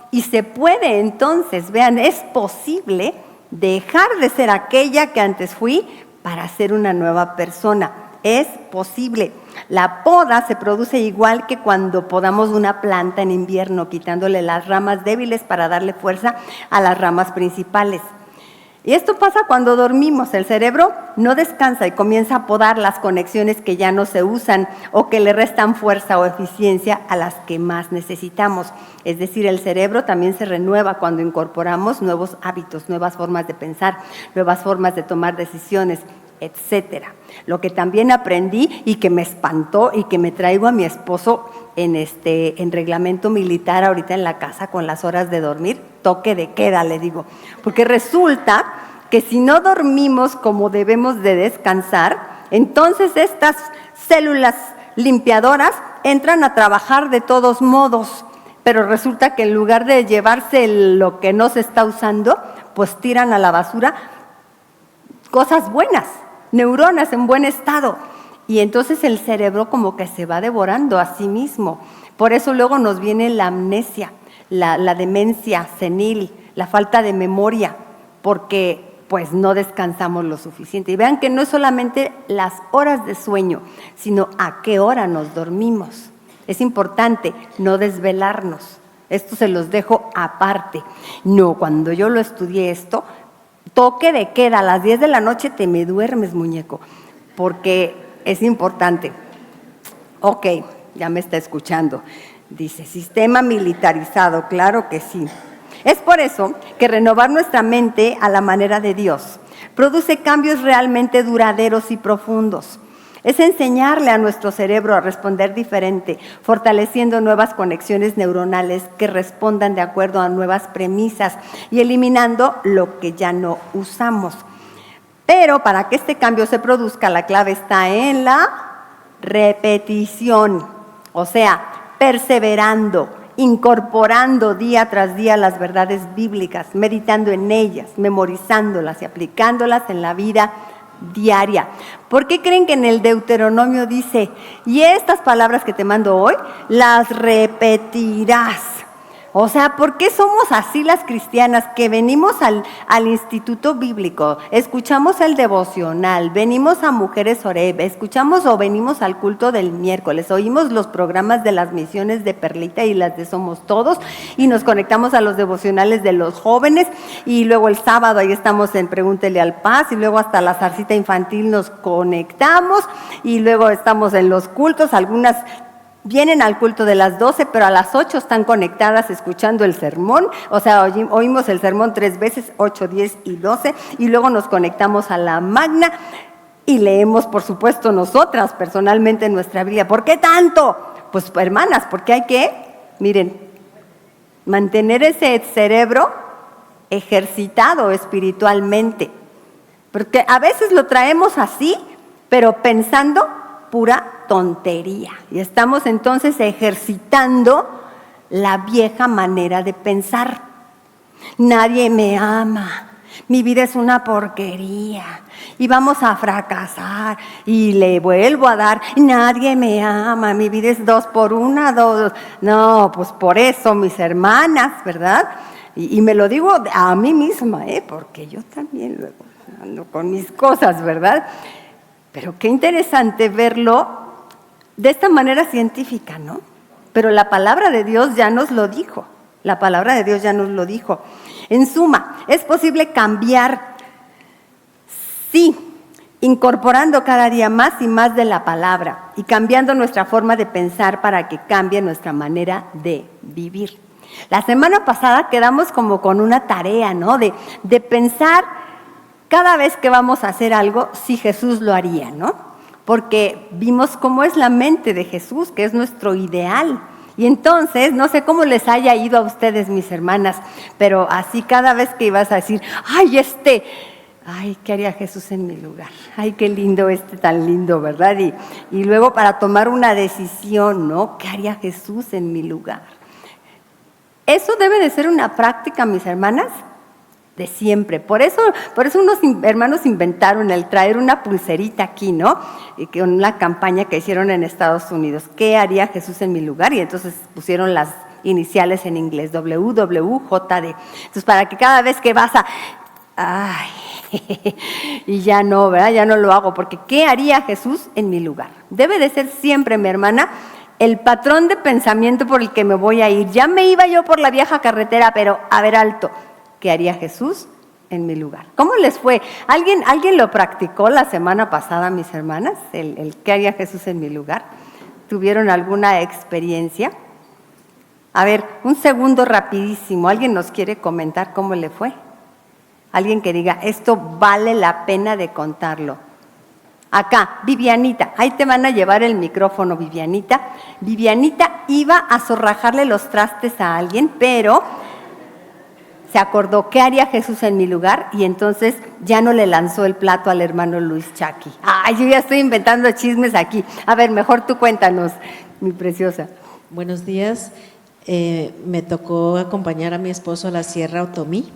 y se puede entonces, vean, es posible dejar de ser aquella que antes fui para ser una nueva persona. Es posible. La poda se produce igual que cuando podamos una planta en invierno, quitándole las ramas débiles para darle fuerza a las ramas principales. Y esto pasa cuando dormimos. El cerebro no descansa y comienza a podar las conexiones que ya no se usan o que le restan fuerza o eficiencia a las que más necesitamos. Es decir, el cerebro también se renueva cuando incorporamos nuevos hábitos, nuevas formas de pensar, nuevas formas de tomar decisiones, etcétera. Lo que también aprendí y que me espantó y que me traigo a mi esposo en reglamento militar ahorita en la casa con las horas de dormir, toque de queda, le digo, porque resulta que si no dormimos como debemos de descansar, entonces estas células limpiadoras entran a trabajar de todos modos, pero resulta que en lugar de llevarse lo que no se está usando, pues tiran a la basura cosas buenas, neuronas en buen estado. Y entonces el cerebro como que se va devorando a sí mismo. Por eso luego nos viene la amnesia, la demencia senil, la falta de memoria, porque pues no descansamos lo suficiente. Y vean que no es solamente las horas de sueño, sino a qué hora nos dormimos. Es importante no desvelarnos. Esto se los dejo aparte. No, cuando yo lo estudié esto, toque de queda, a las 10 de la noche te me duermes, muñeco, porque es importante. Ok, ya me está escuchando. Dice, sistema militarizado, claro que sí. Es por eso que renovar nuestra mente a la manera de Dios produce cambios realmente duraderos y profundos. Es enseñarle a nuestro cerebro a responder diferente, fortaleciendo nuevas conexiones neuronales que respondan de acuerdo a nuevas premisas y eliminando lo que ya no usamos. Pero para que este cambio se produzca, la clave está en la repetición, o sea, perseverando, incorporando día tras día las verdades bíblicas, meditando en ellas, memorizándolas y aplicándolas en la vida diaria. ¿Por qué creen que en el Deuteronomio dice, y estas palabras que te mando hoy, las repetirás? O sea, ¿por qué somos así las cristianas que venimos al instituto bíblico, escuchamos el devocional, venimos a Mujeres Oreb, escuchamos o venimos al culto del miércoles, oímos los programas de las misiones de Perlita y las de Somos Todos y nos conectamos a los devocionales de los jóvenes y luego el sábado ahí estamos en Pregúntele al Paz y luego hasta la zarcita infantil nos conectamos y luego estamos en los cultos, algunas vienen al culto de las 12, pero a las 8 están conectadas escuchando el sermón, o sea, oímos el sermón 3 veces, 8, 10 y 12, y luego nos conectamos a la magna y leemos, por supuesto, nosotras personalmente nuestra Biblia. ¿Por qué tanto? Pues, hermanas, porque hay que, miren, mantener ese cerebro ejercitado espiritualmente, porque a veces lo traemos así, pero pensando pura tontería. Y estamos entonces ejercitando la vieja manera de pensar. Nadie me ama, mi vida es una porquería y vamos a fracasar. Y le vuelvo a dar, nadie me ama, mi vida es 2 por 1, 2. No, pues por eso, mis hermanas, ¿verdad? Y me lo digo a mí misma, porque yo también luego ando con mis cosas, ¿verdad? Pero qué interesante verlo de esta manera científica, ¿no? Pero la palabra de Dios ya nos lo dijo. La palabra de Dios ya nos lo dijo. En suma, es posible cambiar, sí, incorporando cada día más y más de la palabra y cambiando nuestra forma de pensar para que cambie nuestra manera de vivir. La semana pasada quedamos como con una tarea, ¿no? De pensar cada vez que vamos a hacer algo, si Jesús lo haría, ¿no? Porque vimos cómo es la mente de Jesús, que es nuestro ideal. Y entonces, no sé cómo les haya ido a ustedes, mis hermanas, pero así cada vez que ibas a decir, ay, ¿qué haría Jesús en mi lugar? Ay, qué lindo, tan lindo, ¿verdad? Y luego para tomar una decisión, ¿no? ¿Qué haría Jesús en mi lugar? Eso debe de ser una práctica, mis hermanas, de siempre. Por eso unos hermanos inventaron el traer una pulserita aquí, ¿no? Y con una campaña que hicieron en Estados Unidos. ¿Qué haría Jesús en mi lugar? Y entonces pusieron las iniciales en inglés, WWJD. Entonces, para que cada vez que vas y ya no, ¿verdad? Ya no lo hago, porque ¿qué haría Jesús en mi lugar? Debe de ser siempre, mi hermana, el patrón de pensamiento por el que me voy a ir. Ya me iba yo por la vieja carretera, pero a ver, alto. ¿Qué haría Jesús en mi lugar? ¿Cómo les fue? ¿Alguien lo practicó la semana pasada, mis hermanas? El ¿qué haría Jesús en mi lugar? ¿Tuvieron alguna experiencia? A ver, un segundo rapidísimo. ¿Alguien nos quiere comentar cómo le fue? Alguien que diga, esto vale la pena de contarlo. Acá, Vivianita, ahí te van a llevar el micrófono, Vivianita. Vivianita iba a zorrajarle los trastes a alguien, pero se acordó, ¿qué haría Jesús en mi lugar? Y entonces ya no le lanzó el plato al hermano Luis Chaki. Ay, yo ya estoy inventando chismes aquí. A ver, mejor tú cuéntanos, mi preciosa. Buenos días. Me tocó acompañar a mi esposo a la Sierra Otomí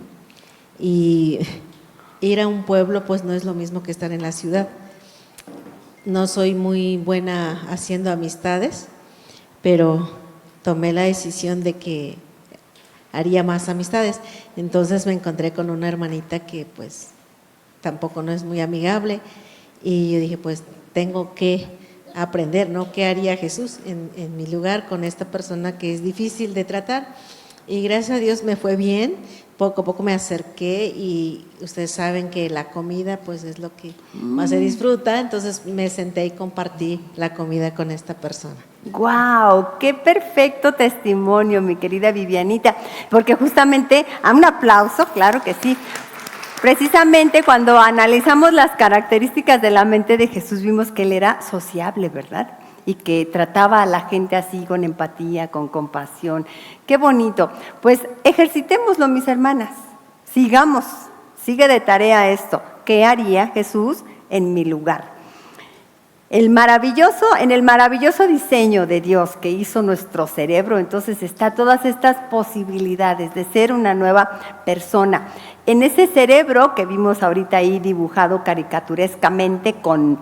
y ir a un pueblo pues no es lo mismo que estar en la ciudad. No soy muy buena haciendo amistades, pero tomé la decisión de que haría más amistades. Entonces me encontré con una hermanita que pues tampoco no es muy amigable y yo dije pues tengo que aprender, ¿no? ¿Qué haría Jesús en mi lugar con esta persona que es difícil de tratar? Y gracias a Dios me fue bien, poco a poco me acerqué y ustedes saben que la comida pues es lo que más se disfruta, entonces me senté y compartí la comida con esta persona. ¡Guau! ¡Qué perfecto testimonio, mi querida Vivianita! Porque justamente, un aplauso, claro que sí. Precisamente cuando analizamos las características de la mente de Jesús, vimos que Él era sociable, ¿verdad? Y que trataba a la gente así, con empatía, con compasión. ¡Qué bonito! Pues ejercitémoslo, mis hermanas. Sigamos, sigue de tarea esto. ¿Qué haría Jesús en mi lugar? En el maravilloso diseño de Dios que hizo nuestro cerebro, entonces está todas estas posibilidades de ser una nueva persona. En ese cerebro que vimos ahorita ahí dibujado caricaturescamente con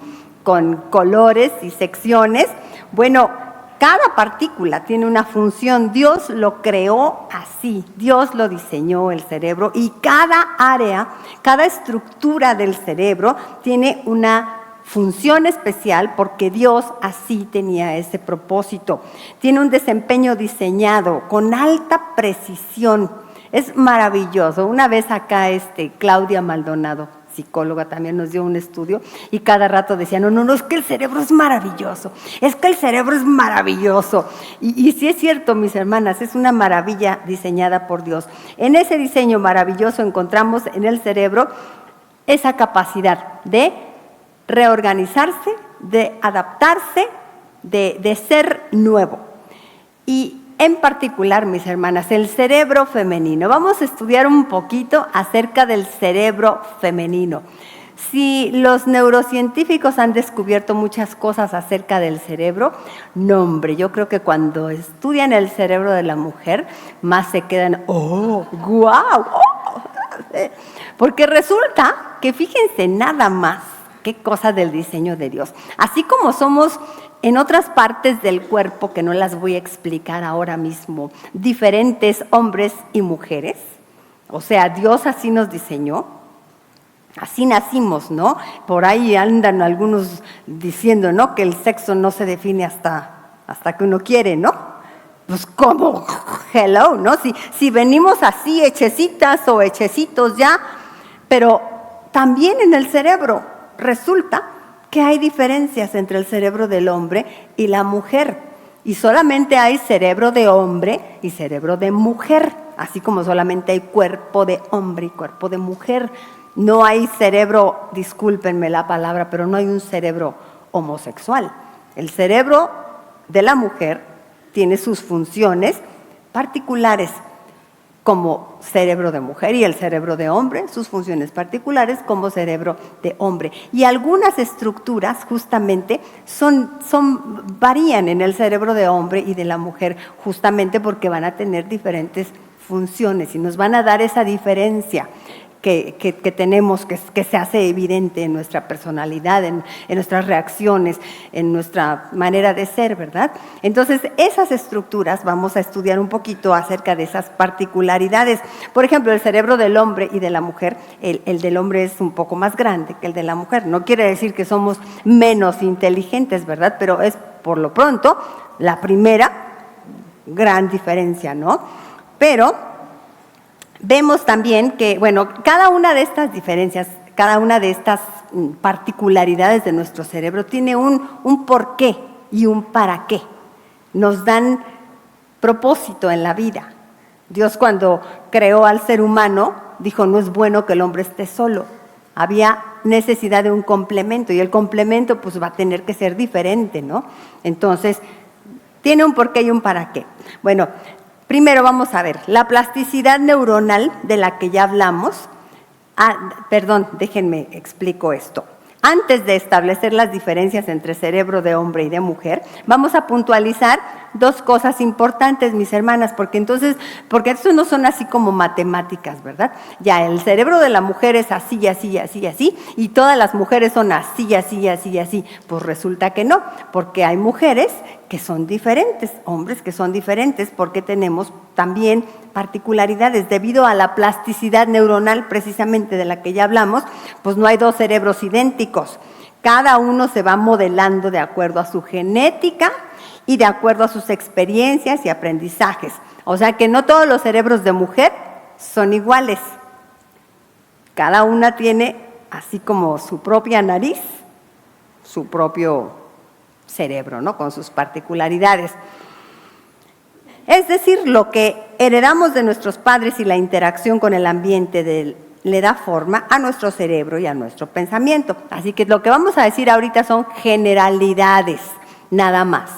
colores y secciones, bueno, cada partícula tiene una función. Dios lo creó así, Dios lo diseñó el cerebro y cada área, cada estructura del cerebro tiene una función especial porque Dios así tenía ese propósito. Tiene un desempeño diseñado con alta precisión. Es maravilloso. Una vez acá Claudia Maldonado, psicóloga, también nos dio un estudio y cada rato decía, no, es que el cerebro es maravilloso, es que el cerebro es maravilloso. Y sí es cierto, mis hermanas, es una maravilla diseñada por Dios. En ese diseño maravilloso encontramos en el cerebro esa capacidad de reorganizarse, de adaptarse, de ser nuevo. Y en particular, mis hermanas, el cerebro femenino. Vamos a estudiar un poquito acerca del cerebro femenino. Si los neurocientíficos han descubierto muchas cosas acerca del cerebro, no, hombre, yo creo que cuando estudian el cerebro de la mujer, más se quedan, ¡oh, guau! Oh. Porque resulta que, fíjense nada más, qué cosa del diseño de Dios. Así como somos en otras partes del cuerpo, que no las voy a explicar ahora mismo, diferentes hombres y mujeres, o sea, Dios así nos diseñó, así nacimos, ¿no? Por ahí andan algunos diciendo, ¿no?, que el sexo no se define hasta que uno quiere, ¿no? Pues, ¿cómo? Hello, ¿no? Si venimos así, hechecitas o hechecitos ya, pero también en el cerebro resulta que hay diferencias entre el cerebro del hombre y la mujer. Y solamente hay cerebro de hombre y cerebro de mujer, así como solamente hay cuerpo de hombre y cuerpo de mujer. No hay cerebro, discúlpenme la palabra, pero no hay un cerebro homosexual. El cerebro de la mujer tiene sus funciones particulares como cerebro de mujer y el cerebro de hombre, sus funciones particulares como cerebro de hombre. Y algunas estructuras justamente varían en el cerebro de hombre y de la mujer justamente porque van a tener diferentes funciones y nos van a dar esa diferencia que tenemos, que se hace evidente en nuestra personalidad, en nuestras reacciones, en nuestra manera de ser, ¿verdad? Entonces, esas estructuras vamos a estudiar un poquito acerca de esas particularidades. Por ejemplo, el cerebro del hombre y de la mujer, el del hombre es un poco más grande que el de la mujer. No quiere decir que somos menos inteligentes, ¿verdad? Pero es, por lo pronto, la primera gran diferencia, ¿no? Pero vemos también que, bueno, cada una de estas diferencias, cada una de estas particularidades de nuestro cerebro tiene un porqué y un para qué. Nos dan propósito en la vida. Dios, cuando creó al ser humano, dijo, no es bueno que el hombre esté solo. Había necesidad de un complemento y el complemento pues va a tener que ser diferente, ¿no? Entonces, tiene un porqué y un para qué. Bueno, primero vamos a ver, la plasticidad neuronal de la que ya hablamos. Déjenme explico esto. Antes de establecer las diferencias entre cerebro de hombre y de mujer, vamos a puntualizar dos cosas importantes, mis hermanas, porque esto no son así como matemáticas, ¿verdad? Ya el cerebro de la mujer es así, así, así, así, y todas las mujeres son así, así, así, así. Pues resulta que no, porque hay mujeres que son diferentes, hombres que son diferentes, porque tenemos también particularidades debido a la plasticidad neuronal precisamente de la que ya hablamos, pues no hay dos cerebros idénticos. Cada uno se va modelando de acuerdo a su genética y de acuerdo a sus experiencias y aprendizajes. O sea que no todos los cerebros de mujer son iguales. Cada una tiene así como su propia nariz, su propio cerebro, ¿no? Con sus particularidades. Es decir, lo que heredamos de nuestros padres y la interacción con el ambiente le da forma a nuestro cerebro y a nuestro pensamiento. Así que lo que vamos a decir ahorita son generalidades, nada más.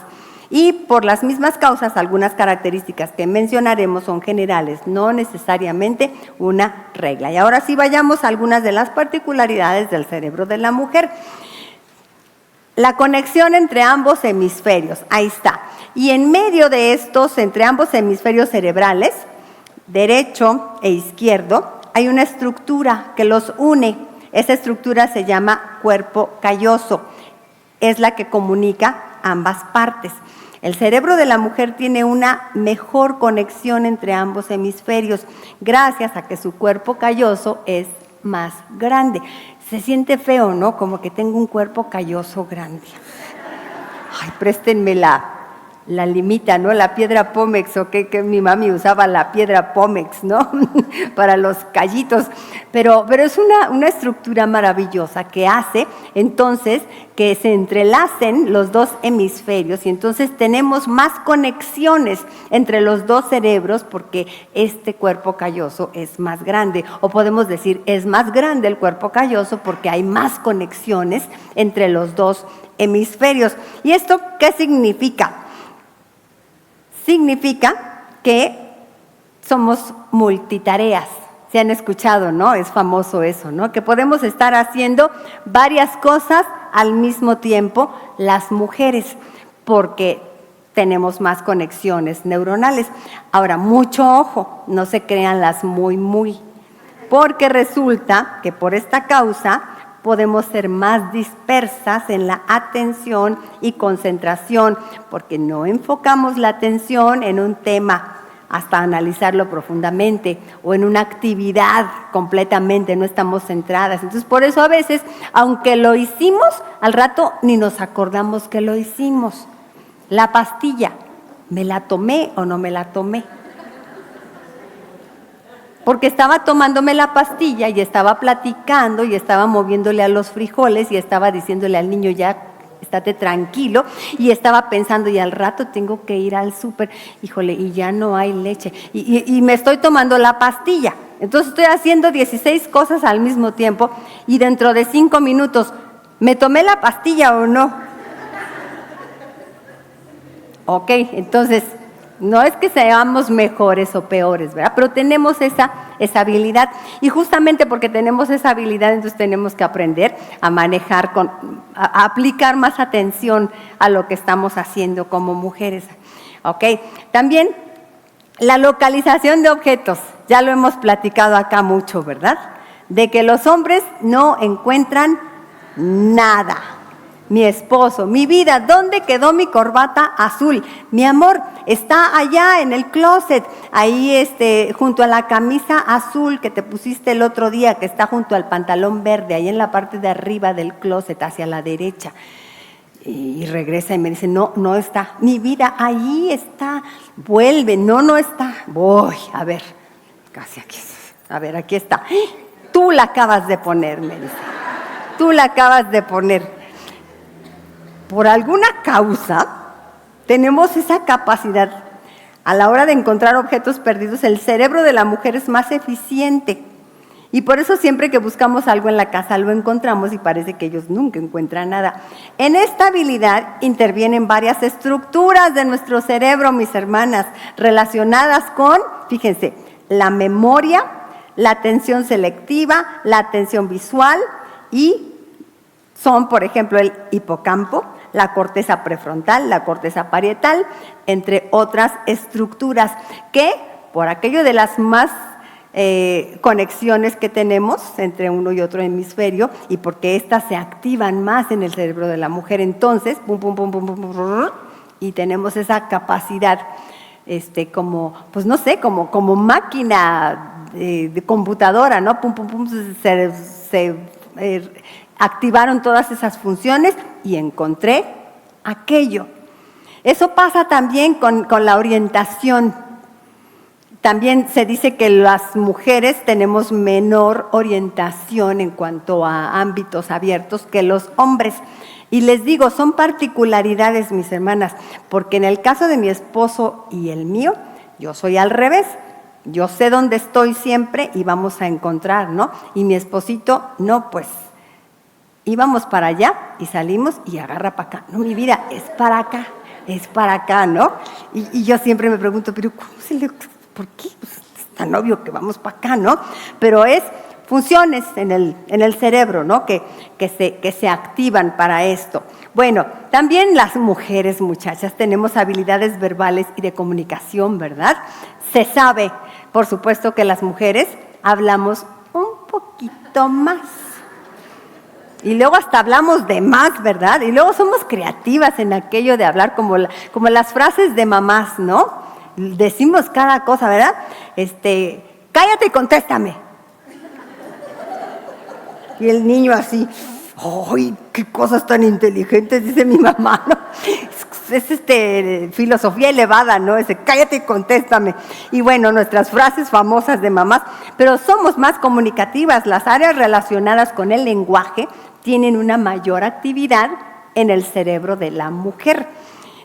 Y por las mismas causas, algunas características que mencionaremos son generales, no necesariamente una regla. Y ahora sí vayamos a algunas de las particularidades del cerebro de la mujer. La conexión entre ambos hemisferios, ahí está. Y en medio de estos, entre ambos hemisferios cerebrales, derecho e izquierdo, hay una estructura que los une. Esa estructura se llama cuerpo calloso. Es la que comunica ambas partes. El cerebro de la mujer tiene una mejor conexión entre ambos hemisferios, gracias a que su cuerpo calloso es más grande. Se siente feo, ¿no? Como que tengo un cuerpo calloso grande. Ay, préstenme la limita, ¿no? La piedra pómex, o que mi mami usaba la piedra pómex, ¿no? Para los callitos. Pero es una estructura maravillosa que hace entonces que se entrelacen los dos hemisferios y entonces tenemos más conexiones entre los dos cerebros porque este cuerpo calloso es más grande. O podemos decir, es más grande el cuerpo calloso porque hay más conexiones entre los dos hemisferios. ¿Y esto qué significa? Significa que somos multitareas. Se han escuchado, ¿no? Es famoso eso, ¿no? Que podemos estar haciendo varias cosas al mismo tiempo las mujeres, porque tenemos más conexiones neuronales. Ahora, mucho ojo, no se crean las muy, porque resulta que por esta causa podemos ser más dispersas en la atención y concentración, porque no enfocamos la atención en un tema hasta analizarlo profundamente o en una actividad completamente, no estamos centradas. Entonces, por eso a veces, aunque lo hicimos, al rato ni nos acordamos que lo hicimos. La pastilla, ¿me la tomé o no me la tomé? Porque estaba tomándome la pastilla y estaba platicando y estaba moviéndole a los frijoles y estaba diciéndole al niño ya, estate tranquilo, y estaba pensando y al rato tengo que ir al súper, híjole, y ya no hay leche, y me estoy tomando la pastilla. Entonces estoy haciendo 16 cosas al mismo tiempo y dentro de 5 minutos, ¿me tomé la pastilla o no? Ok, entonces no es que seamos mejores o peores, ¿verdad? Pero tenemos esa habilidad y justamente porque tenemos esa habilidad, entonces tenemos que aprender a manejar, a aplicar más atención a lo que estamos haciendo como mujeres. ¿Ok? También la localización de objetos, ya lo hemos platicado acá mucho, ¿verdad? De que los hombres no encuentran nada. Mi esposo, mi vida, ¿dónde quedó mi corbata azul? Mi amor, está allá en el closet, ahí junto a la camisa azul que te pusiste el otro día, que está junto al pantalón verde, ahí en la parte de arriba del closet, hacia la derecha. Y regresa y me dice, no está. Mi vida, ahí está. Vuelve, no está. Voy, a ver, casi aquí. A ver, aquí está. Tú la acabas de poner, me dice. Tú la acabas de poner. Por alguna causa, tenemos esa capacidad. A la hora de encontrar objetos perdidos, el cerebro de la mujer es más eficiente. Y por eso siempre que buscamos algo en la casa lo encontramos y parece que ellos nunca encuentran nada. En esta habilidad intervienen varias estructuras de nuestro cerebro, mis hermanas, relacionadas con, fíjense, la memoria, la atención selectiva, la atención visual y son, por ejemplo, el hipocampo, la corteza prefrontal, la corteza parietal, entre otras estructuras que, por aquello de las más conexiones que tenemos entre uno y otro hemisferio y porque éstas se activan más en el cerebro de la mujer, entonces, pum, pum, pum, pum, pum, pum, y tenemos esa capacidad, como, pues no sé, como máquina de computadora, ¿no? Pum, pum, pum, se activaron todas esas funciones y encontré aquello. Eso pasa también con la orientación. También se dice que las mujeres tenemos menor orientación en cuanto a ámbitos abiertos que los hombres. Y les digo, son particularidades, mis hermanas, porque en el caso de mi esposo y el mío, yo soy al revés. Yo sé dónde estoy siempre y vamos a encontrar, ¿no? Y mi esposito, no, pues íbamos para allá y salimos y agarra para acá. No, mi vida, es para acá, ¿no? Y yo siempre me pregunto, pero ¿por qué? Pues es tan obvio que vamos para acá, ¿no? Pero es funciones en el cerebro, ¿no? Que se activan para esto. Bueno, también las mujeres, muchachas, tenemos habilidades verbales y de comunicación, ¿verdad? Se sabe, por supuesto, que las mujeres hablamos un poquito más. Y luego hasta hablamos de más, ¿verdad? Y luego somos creativas en aquello de hablar como las frases de mamás, ¿no? Decimos cada cosa, ¿verdad? Cállate y contéstame. Y el niño así, ¡ay, qué cosas tan inteligentes! Dice mi mamá, ¿no? Es filosofía elevada, ¿no? Cállate y contéstame. Y bueno, nuestras frases famosas de mamás, pero somos más comunicativas. Las áreas relacionadas con el lenguaje tienen una mayor actividad en el cerebro de la mujer.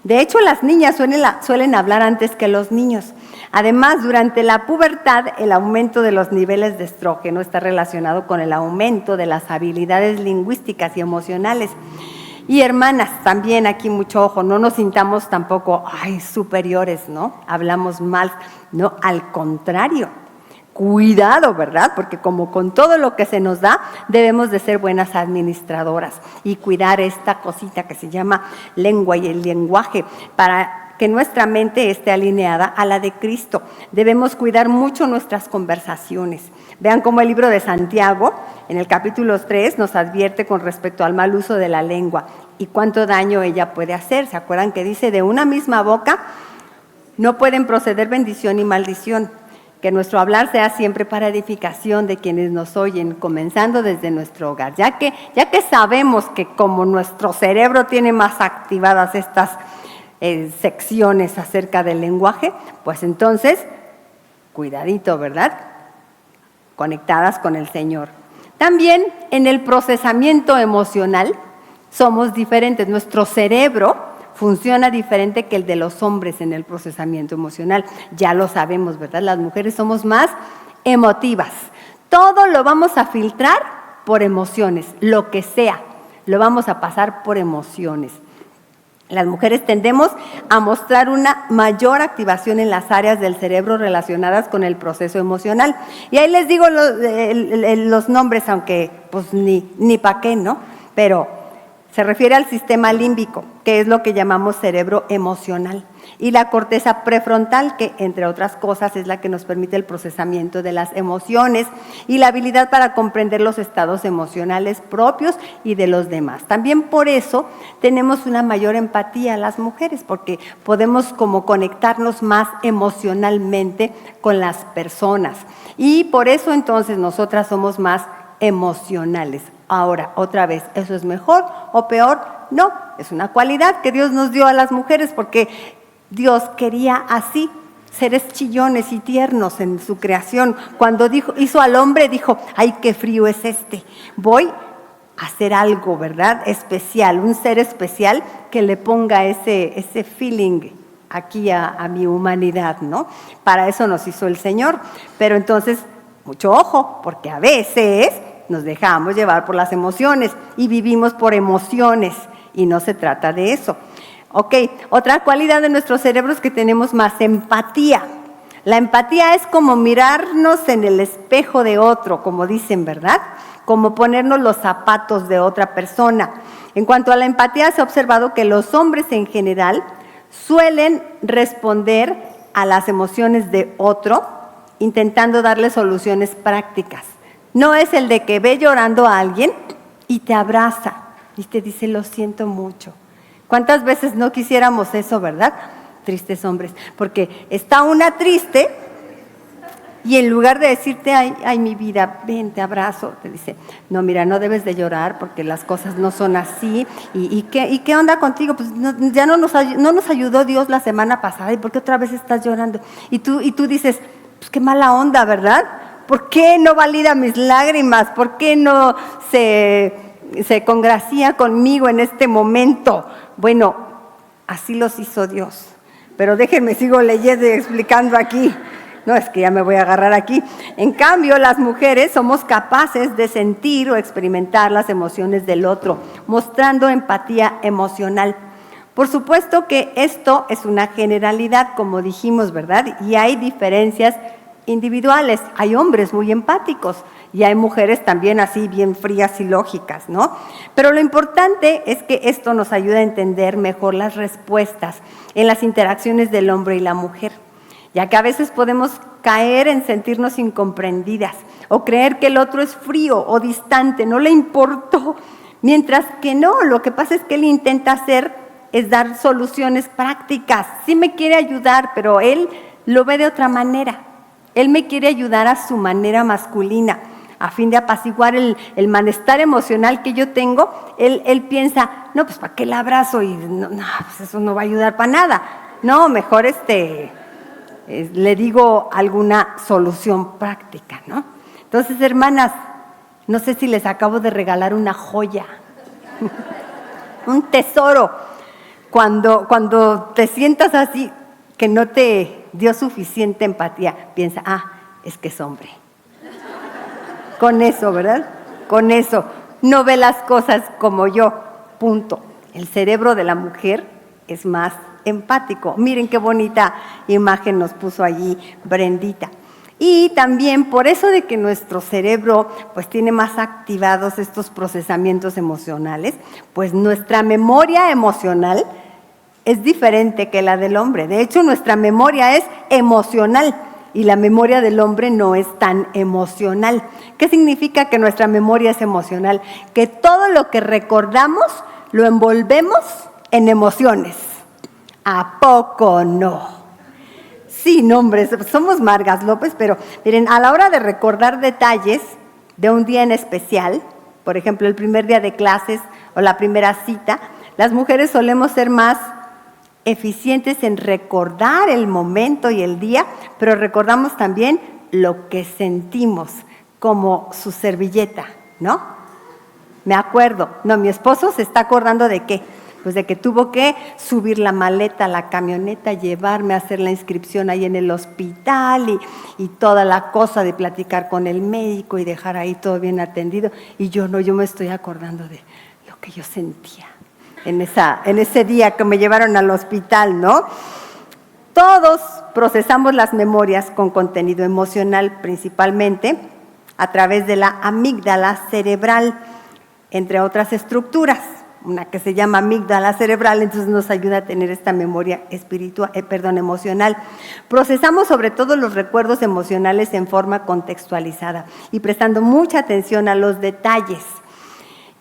De hecho, las niñas suelen hablar antes que los niños. Además, durante la pubertad, el aumento de los niveles de estrógeno está relacionado con el aumento de las habilidades lingüísticas y emocionales. Y hermanas, también aquí mucho ojo, no nos sintamos tampoco, superiores, ¿no? Hablamos mal, no, al contrario. Cuidado, ¿verdad? Porque como con todo lo que se nos da, debemos de ser buenas administradoras y cuidar esta cosita que se llama lengua y el lenguaje para que nuestra mente esté alineada a la de Cristo. Debemos cuidar mucho nuestras conversaciones. Vean cómo el libro de Santiago, en el capítulo 3, nos advierte con respecto al mal uso de la lengua y cuánto daño ella puede hacer. ¿Se acuerdan que dice, de una misma boca no pueden proceder bendición y maldición? Que nuestro hablar sea siempre para edificación de quienes nos oyen, comenzando desde nuestro hogar. Ya que sabemos que como nuestro cerebro tiene más activadas estas secciones acerca del lenguaje, pues entonces, cuidadito, ¿verdad? Conectadas con el Señor. También en el procesamiento emocional somos diferentes. Nuestro cerebro funciona diferente que el de los hombres en el procesamiento emocional. Ya lo sabemos, ¿verdad? Las mujeres somos más emotivas. Todo lo vamos a filtrar por emociones, lo que sea, lo vamos a pasar por emociones. Las mujeres tendemos a mostrar una mayor activación en las áreas del cerebro relacionadas con el proceso emocional. Y ahí les digo los nombres, aunque pues ni pa' qué, ¿no? Pero se refiere al sistema límbico, que es lo que llamamos cerebro emocional, y la corteza prefrontal, que entre otras cosas es la que nos permite el procesamiento de las emociones y la habilidad para comprender los estados emocionales propios y de los demás. También por eso tenemos una mayor empatía las mujeres, porque podemos como conectarnos más emocionalmente con las personas. Y por eso entonces nosotras somos más emocionales. Ahora, otra vez, ¿eso es mejor o peor? No, es una cualidad que Dios nos dio a las mujeres porque Dios quería así, seres chillones y tiernos en su creación. Cuando hizo al hombre, dijo, ¡ay, qué frío es este! Voy a hacer algo, ¿verdad? Especial, un ser especial que le ponga ese feeling aquí a mi humanidad, ¿no? Para eso nos hizo el Señor. Pero entonces, mucho ojo, porque a veces nos dejamos llevar por las emociones y vivimos por emociones y no se trata de eso. Ok, otra cualidad de nuestro cerebro es que tenemos más empatía. La empatía es como mirarnos en el espejo de otro, como dicen, ¿verdad? Como ponernos los zapatos de otra persona. En cuanto a la empatía, se ha observado que los hombres en general suelen responder a las emociones de otro, intentando darle soluciones prácticas. No es el de que ve llorando a alguien y te abraza y te dice, lo siento mucho. ¿Cuántas veces no quisiéramos eso, verdad? Tristes hombres, porque está una triste y en lugar de decirte, ay, mi vida, ven, te abrazo, te dice, no, mira, no debes de llorar porque las cosas no son así. ¿Y qué onda contigo? Pues ya no nos ayudó Dios la semana pasada, ¿y por qué otra vez estás llorando? Y tú dices, pues qué mala onda, ¿verdad? ¿Por qué no valida mis lágrimas? ¿Por qué no se congracia conmigo en este momento? Bueno, así los hizo Dios. Pero déjenme, sigo leyendo y explicando aquí. No, es que ya me voy a agarrar aquí. En cambio, las mujeres somos capaces de sentir o experimentar las emociones del otro, mostrando empatía emocional. Por supuesto que esto es una generalidad, como dijimos, ¿verdad? Y hay diferencias individuales. Hay hombres muy empáticos y hay mujeres también así bien frías y lógicas, ¿no? Pero lo importante es que esto nos ayuda a entender mejor las respuestas en las interacciones del hombre y la mujer, ya que a veces podemos caer en sentirnos incomprendidas o creer que el otro es frío o distante, no le importó, mientras que no, lo que pasa es que él intenta hacer es dar soluciones prácticas. Sí me quiere ayudar, pero él lo ve de otra manera. Él me quiere ayudar a su manera masculina, a fin de apaciguar el malestar emocional que yo tengo. Él piensa, no, pues ¿para qué el abrazo? Y no, pues eso no va a ayudar para nada. No, mejor le digo alguna solución práctica, ¿no? Entonces, hermanas, no sé si les acabo de regalar una joya, un tesoro. Cuando te sientas así, que no te dio suficiente empatía, piensa, es que es hombre. Con eso, ¿verdad? Con eso. No ve las cosas como yo, punto. El cerebro de la mujer es más empático. Miren qué bonita imagen nos puso allí Brendita. Y también por eso de que nuestro cerebro pues tiene más activados estos procesamientos emocionales, pues nuestra memoria emocional es diferente que la del hombre. De hecho, nuestra memoria es emocional y la memoria del hombre no es tan emocional. ¿Qué significa que nuestra memoria es emocional? Que todo lo que recordamos lo envolvemos en emociones. ¿A poco no? Sí, no, hombre, somos Margas López, pero miren, a la hora de recordar detalles de un día en especial, por ejemplo, el primer día de clases o la primera cita, las mujeres solemos ser más eficientes en recordar el momento y el día, pero recordamos también lo que sentimos, como su servilleta, ¿no? Me acuerdo, mi esposo se está acordando ¿de qué? Pues de que tuvo que subir la maleta a la camioneta, llevarme a hacer la inscripción ahí en el hospital y toda la cosa de platicar con el médico y dejar ahí todo bien atendido. Y yo me estoy acordando de lo que yo sentía en ese día que me llevaron al hospital, ¿no? Todos procesamos las memorias con contenido emocional, principalmente a través de la amígdala cerebral, entre otras estructuras. Una que se llama amígdala cerebral, entonces nos ayuda a tener esta memoria emocional. Procesamos sobre todo los recuerdos emocionales en forma contextualizada y prestando mucha atención a los detalles.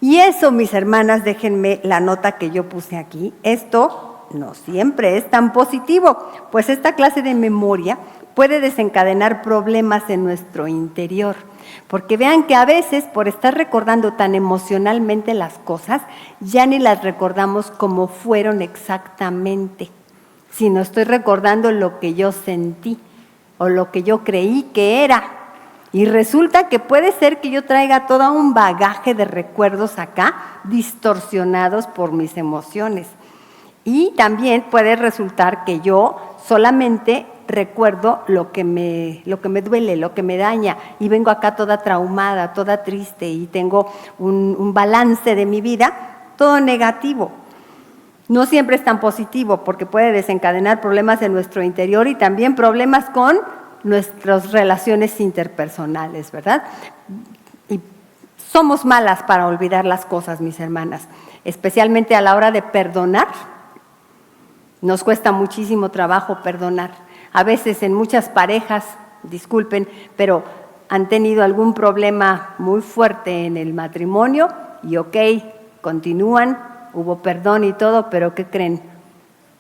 Y eso, mis hermanas, déjenme la nota que yo puse aquí. Esto no siempre es tan positivo, pues esta clase de memoria puede desencadenar problemas en nuestro interior. Porque vean que a veces, por estar recordando tan emocionalmente las cosas, ya ni las recordamos como fueron exactamente, sino estoy recordando lo que yo sentí o lo que yo creí que era. Y resulta que puede ser que yo traiga todo un bagaje de recuerdos acá, distorsionados por mis emociones. Y también puede resultar que yo solamente recuerdo lo que me duele, lo que me daña, y vengo acá toda traumada, toda triste, y tengo un balance de mi vida, todo negativo. No siempre es tan positivo, porque puede desencadenar problemas en nuestro interior y también problemas con nuestras relaciones interpersonales, ¿verdad? Y somos malas para olvidar las cosas, mis hermanas, especialmente a la hora de perdonar. Nos cuesta muchísimo trabajo perdonar. A veces en muchas parejas, disculpen, pero han tenido algún problema muy fuerte en el matrimonio y continúan, hubo perdón y todo, pero ¿qué creen?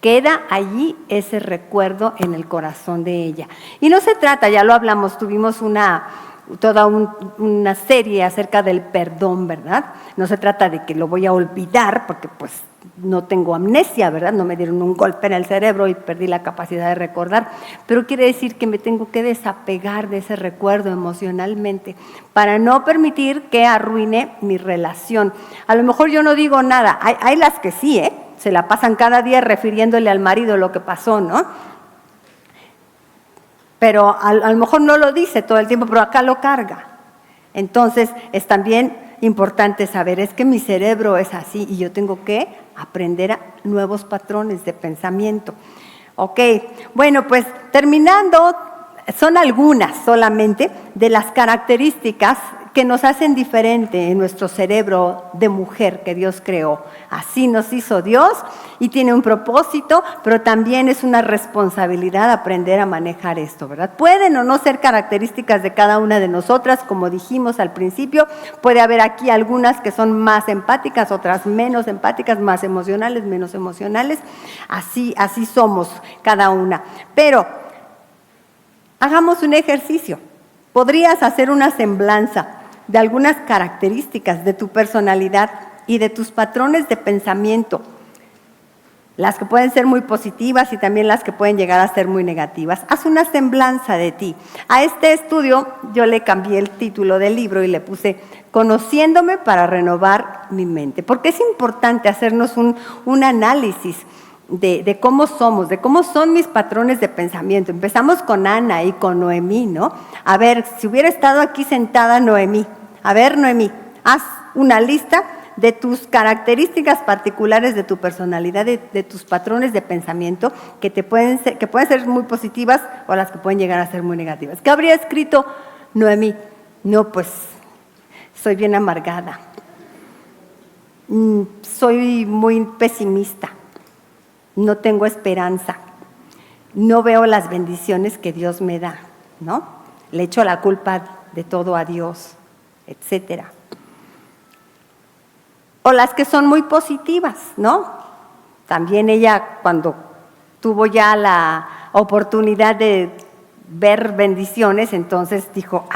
Queda allí ese recuerdo en el corazón de ella. Y no se trata, ya lo hablamos, tuvimos una toda una serie acerca del perdón, ¿verdad? No se trata de que lo voy a olvidar, porque pues no tengo amnesia, ¿verdad? No me dieron un golpe en el cerebro y perdí la capacidad de recordar, pero quiere decir que me tengo que desapegar de ese recuerdo emocionalmente para no permitir que arruine mi relación. A lo mejor yo no digo nada, hay las que sí, se la pasan cada día refiriéndole al marido lo que pasó, ¿no? Pero a lo mejor no lo dice todo el tiempo, pero acá lo carga. Entonces es también importante saber, es que mi cerebro es así y yo tengo que aprender a nuevos patrones de pensamiento. Ok, bueno, pues terminando, son algunas solamente de las características que nos hacen diferente en nuestro cerebro de mujer que Dios creó. Así nos hizo Dios y tiene un propósito, pero también es una responsabilidad aprender a manejar esto, ¿verdad? Pueden o no ser características de cada una de nosotras, como dijimos al principio, puede haber aquí algunas que son más empáticas, otras menos empáticas, más emocionales, menos emocionales, así somos cada una. Pero hagamos un ejercicio, podrías hacer una semblanza de algunas características de tu personalidad y de tus patrones de pensamiento, las que pueden ser muy positivas y también las que pueden llegar a ser muy negativas. Haz una semblanza de ti. A este estudio yo le cambié el título del libro y le puse Conociéndome para renovar mi mente, porque es importante hacernos un análisis de cómo somos, de cómo son mis patrones de pensamiento. Empezamos con Ana y con Noemí, ¿no? A ver, si hubiera estado aquí sentada Noemí, a ver, Noemí, haz una lista de tus características particulares de tu personalidad, de tus patrones de pensamiento que pueden ser muy positivas o las que pueden llegar a ser muy negativas. ¿Qué habría escrito Noemí? No, pues soy bien amargada, soy muy pesimista, no tengo esperanza, no veo las bendiciones que Dios me da, ¿no? Le echo la culpa de todo a Dios, etcétera. O las que son muy positivas, ¿no? También ella, cuando tuvo ya la oportunidad de ver bendiciones, entonces dijo,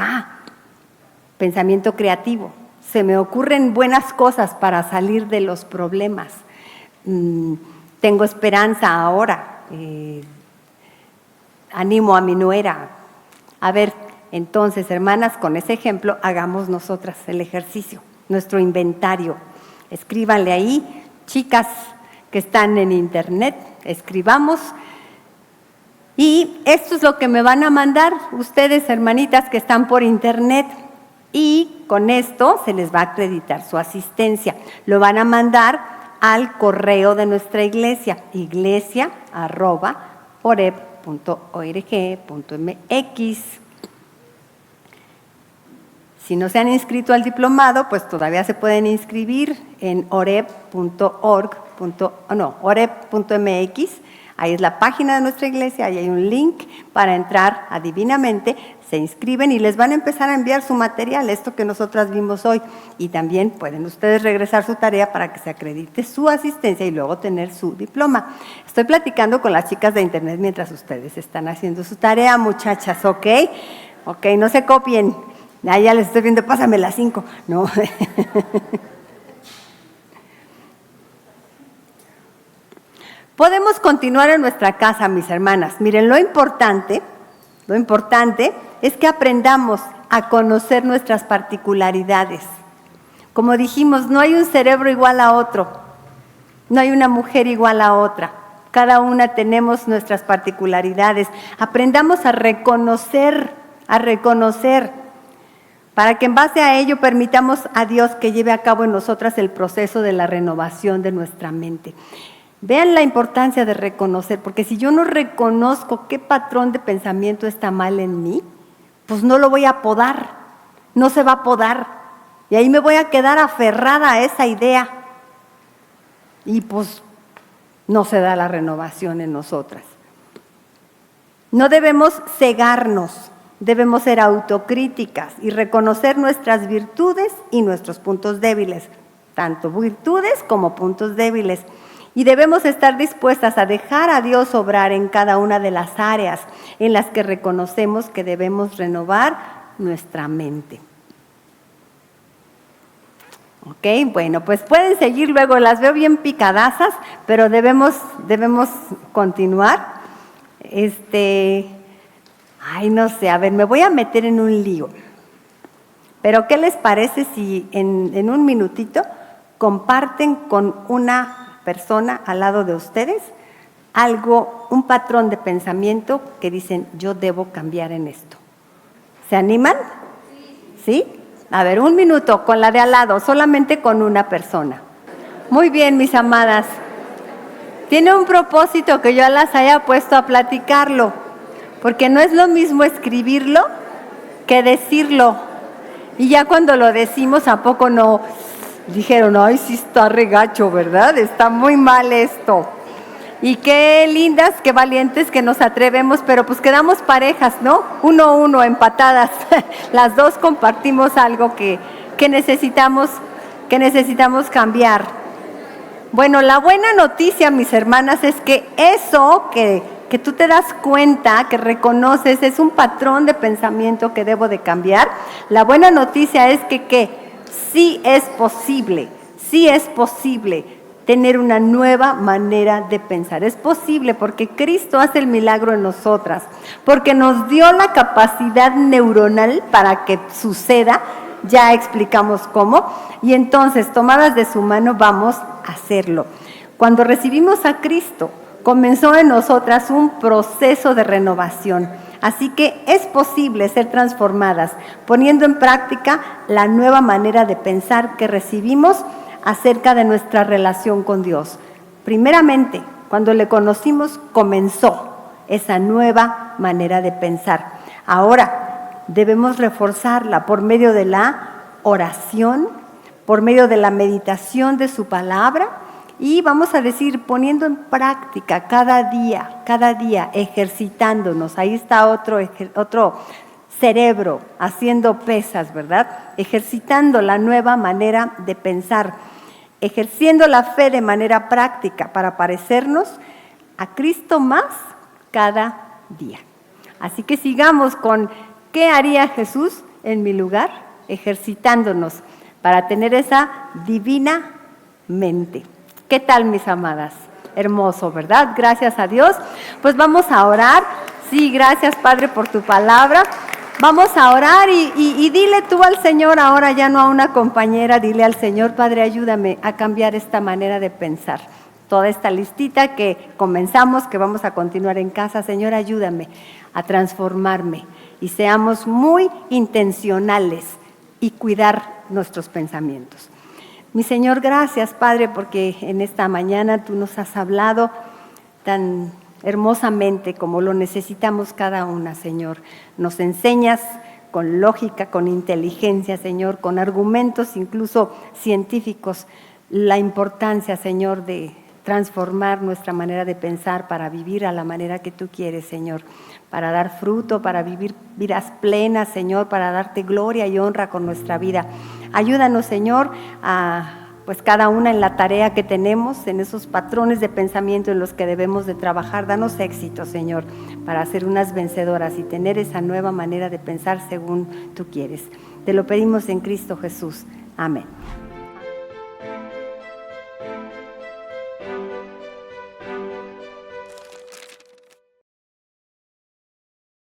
pensamiento creativo, se me ocurren buenas cosas para salir de los problemas, tengo esperanza ahora, animo a mi nuera. A ver, entonces, hermanas, con ese ejemplo, hagamos nosotras el ejercicio, nuestro inventario. Escríbanle ahí, chicas que están en internet, escribamos. Y esto es lo que me van a mandar ustedes, hermanitas, que están por internet. Y con esto se les va a acreditar su asistencia. Lo van a mandar al correo de nuestra iglesia, iglesia@oreb.org.mx. Si no se han inscrito al diplomado, pues todavía se pueden inscribir en oreb.mx. Ahí es la página de nuestra iglesia, ahí hay un link para entrar a Divinamente. Se inscriben y les van a empezar a enviar su material, esto que nosotras vimos hoy. Y también pueden ustedes regresar su tarea para que se acredite su asistencia y luego tener su diploma. Estoy platicando con las chicas de internet mientras ustedes están haciendo su tarea, muchachas, ¿ok? Ok, no se copien. Ya les estoy viendo, pásame las 5. No. Podemos continuar en nuestra casa, mis hermanas. Miren, lo importante es que aprendamos a conocer nuestras particularidades. Como dijimos, no hay un cerebro igual a otro, no hay una mujer igual a otra. Cada una tenemos nuestras particularidades. Aprendamos a reconocer, para que en base a ello permitamos a Dios que lleve a cabo en nosotras el proceso de la renovación de nuestra mente. Vean la importancia de reconocer, porque si yo no reconozco qué patrón de pensamiento está mal en mí, pues no lo voy a podar, no se va a podar. Y ahí me voy a quedar aferrada a esa idea. Y pues no se da la renovación en nosotras. No debemos cegarnos, debemos ser autocríticas y reconocer nuestras virtudes y nuestros puntos débiles, tanto virtudes como puntos débiles. Y debemos estar dispuestas a dejar a Dios obrar en cada una de las áreas en las que reconocemos que debemos renovar nuestra mente. Ok, bueno, pues pueden seguir luego, las veo bien picadazas, pero debemos continuar. Ay, no sé, a ver, me voy a meter en un lío. Pero ¿qué les parece si en un minutito comparten con una persona al lado de ustedes algo, un patrón de pensamiento que dicen, yo debo cambiar en esto? ¿Se animan? ¿Sí? A ver, un minuto con la de al lado, solamente con una persona. Muy bien, mis amadas. Tiene un propósito que yo las haya puesto a platicarlo, porque no es lo mismo escribirlo que decirlo. Y ya cuando lo decimos, ¿a poco no dijeron, ay, sí está regacho, ¿verdad? Está muy mal esto. Y qué lindas, qué valientes que nos atrevemos, pero pues quedamos parejas, ¿no? 1-1, empatadas. Las dos compartimos algo que necesitamos cambiar. Bueno, la buena noticia, mis hermanas, es que eso que tú te das cuenta, que reconoces, es un patrón de pensamiento que debo de cambiar. La buena noticia es que sí es posible tener una nueva manera de pensar. Es posible porque Cristo hace el milagro en nosotras, porque nos dio la capacidad neuronal para que suceda. Ya explicamos cómo, y entonces, tomadas de su mano, vamos a hacerlo. Cuando recibimos a Cristo, comenzó en nosotras un proceso de renovación. Así que es posible ser transformadas, poniendo en práctica la nueva manera de pensar que recibimos acerca de nuestra relación con Dios. Primeramente, cuando le conocimos, comenzó esa nueva manera de pensar. Ahora, debemos reforzarla por medio de la oración, por medio de la meditación de su palabra, y vamos a decir, poniendo en práctica cada día, ejercitándonos. Ahí está otro cerebro haciendo pesas, ¿verdad? Ejercitando la nueva manera de pensar, ejerciendo la fe de manera práctica para parecernos a Cristo más cada día. Así que sigamos con ¿qué haría Jesús en mi lugar? Ejercitándonos para tener esa divina mente. ¿Qué tal, mis amadas? Hermoso, ¿verdad? Gracias a Dios. Pues vamos a orar. Sí, gracias, Padre, por tu palabra. Vamos a orar y dile tú al Señor, ahora ya no a una compañera, dile al Señor, Padre, ayúdame a cambiar esta manera de pensar. Toda esta listita que comenzamos, que vamos a continuar en casa, Señor, ayúdame a transformarme y seamos muy intencionales y cuidar nuestros pensamientos. Mi Señor, gracias, Padre, porque en esta mañana tú nos has hablado tan hermosamente como lo necesitamos cada una, Señor. Nos enseñas con lógica, con inteligencia, Señor, con argumentos incluso científicos, la importancia, Señor, de transformar nuestra manera de pensar para vivir a la manera que tú quieres, Señor, para dar fruto, para vivir vidas plenas, Señor, para darte gloria y honra con nuestra vida. Ayúdanos, Señor, pues cada una en la tarea que tenemos, en esos patrones de pensamiento en los que debemos de trabajar. Danos éxito, Señor, para ser unas vencedoras y tener esa nueva manera de pensar según tú quieres. Te lo pedimos en Cristo Jesús. Amén.